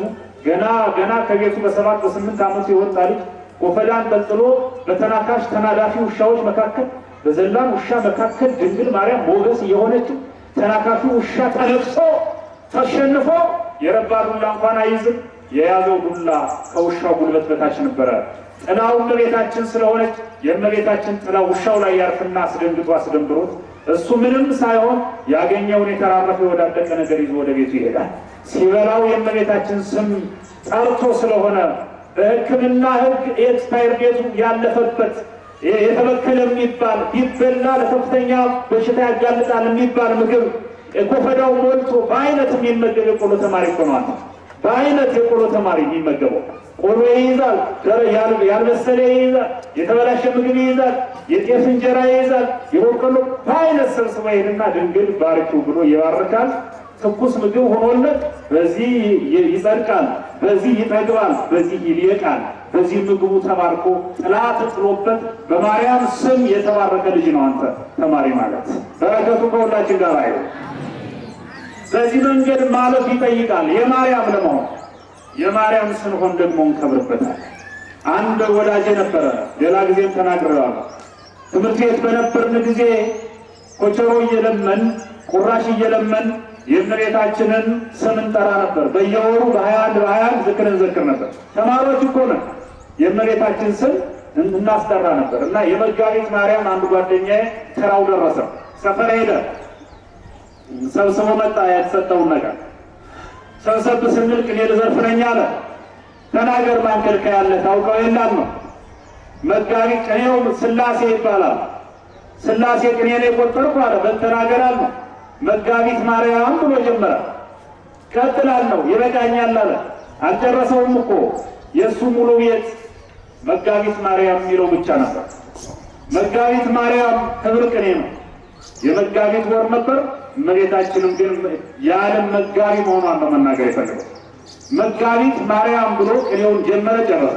ገና ከቤቱ በ7 በ8 ዓመቱ የወጣ ልጅ ጎፈዳን ጠልጥሎ በተናካሽ ተናዳፊ ውሻዎች መካከል በዘላን ውሻ መካከል ድንግል ማርያም ሞገስ የሆነችው ተናካሹ ውሻ ተነፍሶ ተሸንፎ የረባ ዱላ እንኳን አይዝም። የያዘው ዱላ ከውሻው ጉልበት በታች ነበረ። ጥላው እመቤታችን ስለሆነች የእመቤታችን ጥላ ውሻው ላይ ያርፍና አስደንግጦት እሱ ምንም ሳይሆን ያገኘውን የተራረፈ የወዳደቀ ነገር ይዞ ወደ ቤቱ ይሄዳል። ሲበላው የእመቤታችን ስም ጠርቶ ስለሆነ በሕክምና ሕግ ኤክስፓየር ዴቱ ያለፈበት የተበከለ የሚባል ቢበላ ለከፍተኛ በሽታ ያጋልጣል የሚባል ምግብ ጎፈዳው ሞልቶ በአይነት የሚመገብ የቆሎ ተማሪ ሆኗል። በአይነት የቆሎ ተማሪ የሚመገበው ቆሎ ይይዛል፣ ያልበሰለ ይይዛል፣ የተበላሸ ምግብ ይይዛል፣ የጤፍ እንጀራ ይይዛል፣ የበቆሎ በአይነት ሰብስቦ ይሄድና ድንግል ባርኪው ብሎ ይባርካል። ትኩስ ምግብ ሆኖለት በዚህ ይጸድቃል፣ በዚህ ይጠግባል፣ በዚህ ይልቃል። በዚህ ምግቡ ተባርኮ ጥላ ተጥሎበት በማርያም ስም የተባረከ ልጅ ነው አንተ ተማሪ ማለት። በረከቱ ከሁላችን ጋር አይደል? በዚህ መንገድ ማለፍ ይጠይቃል። የማርያም ለመሆን የማርያም ስንሆን ደግሞ እንከብርበታል። አንድ ወዳጄ ነበረ፣ ሌላ ጊዜም ተናግሬዋለሁ። ትምህርት ቤት በነበርን ጊዜ ኮቸሮ እየለመን ቁራሽ እየለመን የእመቤታችንን ስም እንጠራ ነበር። በየወሩ በ21 ዝክር እንዘክር ነበር። ተማሪዎች እኮ ነን። የእመቤታችን ስም እናስጠራ ነበር እና የመጋቢት ማርያም አንድ ጓደኛዬ ተራው ደረሰ። ሰፈር ሄደ፣ ሰብስቦ መጣ። የተሰጠውን ነገር ሰብሰብ ስንል ቅኔ ልዘርፍ ነኝ አለ። ተናገር ማንከልከ ያለ ታውቀው የለም ነው። መጋቢት ቅኔው ስላሴ ይባላል። ስላሴ ቅኔ ነው የቆጠርኩ አለ። በተናገር አለ። መጋቢት ማርያም ብሎ ጀመረ። ቀጥላለሁ ይበቃኛል አለ። አልጨረሰውም እኮ የእሱ ሙሉ ቤት መጋቢት ማርያም የሚለው ብቻ ነበር። መጋቢት ማርያም ክብር ቅኔ ነው። የመጋቢት ወር ነበር። እመቤታችንም ግን የዓለም መጋቢ መሆኗን ነው መናገር የፈለገው። መጋቢት ማርያም ብሎ ቅኔውን ጀመረ፣ ጨረሰ።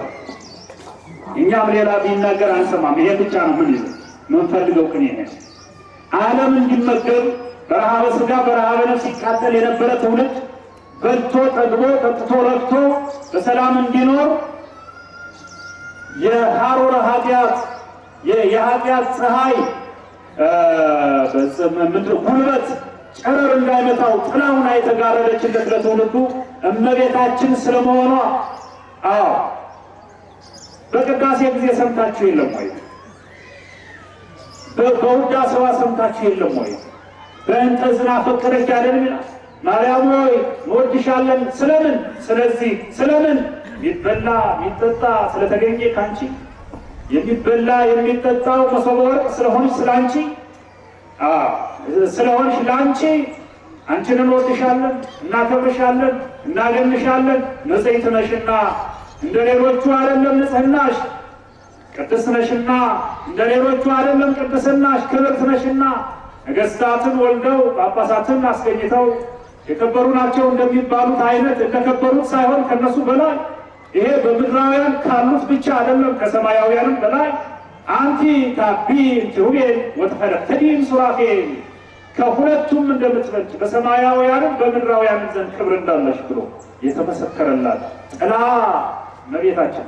እኛም ሌላ ቢናገር አንሰማም። ይሄ ብቻ ነው ምን ይዘ ምንፈልገው ቅኔ ነው። ዓለም እንዲመገብ በረሃበ ሥጋ በረሃበ ነፍስ ሲቃጠል የነበረ ትውልድ በልቶ ጠግቦ ጠጥቶ ረክቶ በሰላም እንዲኖር የሐሮረ ኃጢአት የኃጢአት ፀሐይ ጉልበት ጨረር እንዳይመታው ጥላውን የተጋረደችለት ለትውልዱ እመቤታችን ስለመሆኗ በቅዳሴ ጊዜ ሰምታችሁ የለም ወይ? በውዳሴዋ ሰምታችሁ የለም ወይ? በእንተ ዝናፈቀረች አይደለም ይላል። ማርያም ሆይ እንወድሻለን። ስለምን? ስለዚህ ስለምን? የሚበላ የሚጠጣ ስለተገኘ ካንቺ የሚበላ የሚጠጣው መሶበ ወርቅ ስለሆንሽ ስላንቺ ስለሆንሽ ላንቺ አንቺን እንወድሻለን፣ እናከብርሻለን፣ እናገንሻለን። ንጽሕት ነሽና እንደ ሌሎቹ አይደለም ንጽሕናሽ፣ ቅድስት ነሽና እንደ ሌሎቹ አይደለም ቅድስናሽ፣ ክብርት ነሽና ነገሥታትን ወልደው ጳጳሳትን አስገኝተው የከበሩ ናቸው እንደሚባሉት አይነት እንደከበሩት ሳይሆን ከነሱ በላይ ይሄ በምድራውያን ካሉት ብቻ አይደለም ከሰማያውያንም በላይ አንቲ ታቢ ኪሩቤል ወተፈረተዲም ሱራፌል ከሁለቱም እንደምትበልጭ በሰማያውያንም በምድራውያንም ዘንድ ክብር እንዳለሽ ብሎ የተመሰከረላት ጥላ እመቤታችን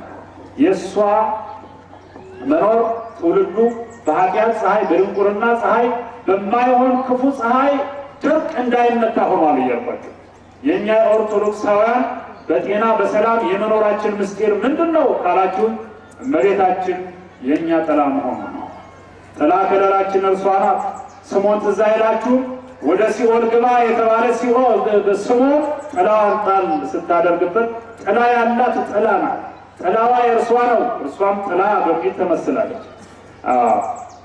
የእሷ መኖር ትውልዱ በኃጢአት ፀሐይ በድንቁርና ፀሐይ በማይሆን ክፉ ፀሐይ ድርቅ እንዳይመታ ሆኗል እያልኳቸው የእኛ ኦርቶዶክሳውያን በጤና በሰላም የመኖራችን ምስጢር ምንድን ነው ካላችሁ እመቤታችን የእኛ ጥላ መሆኑ ነው። ጥላ ከለላችን እርሷ ናት። ስምዖን ትዝ አይላችሁ? ወደ ሲኦል ግባ የተባለ ሲኦል ስምዖን ጥላዋን ጣል ስታደርግበት ጥላ ያላት ጥላ ናት። ጥላዋ የእርሷ ነው። እርሷም ጥላ በፊት ተመስላለች።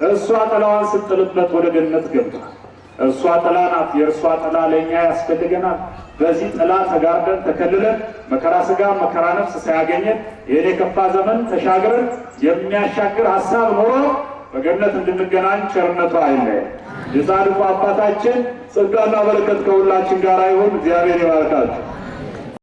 እርሷ ጥላዋን ስትጥልበት ወደ ገነት ገብቷል። እርሷ ጥላ ናት። የእርሷ ጥላ ለእኛ ያስፈልገናል። በዚህ ጥላ ተጋርደን ተከልለን መከራ ሥጋ መከራ ነፍስ ሳያገኘን ይህን የከፋ ዘመን ተሻግረን የሚያሻግር ሀሳብ ኖሮ በገነት እንድንገናኝ ቸርነቷ አይለየን። የጻድቁ አባታችን ጸጋና በረከት ከሁላችን ጋር ይሁን። እግዚአብሔር ይባርካችሁ።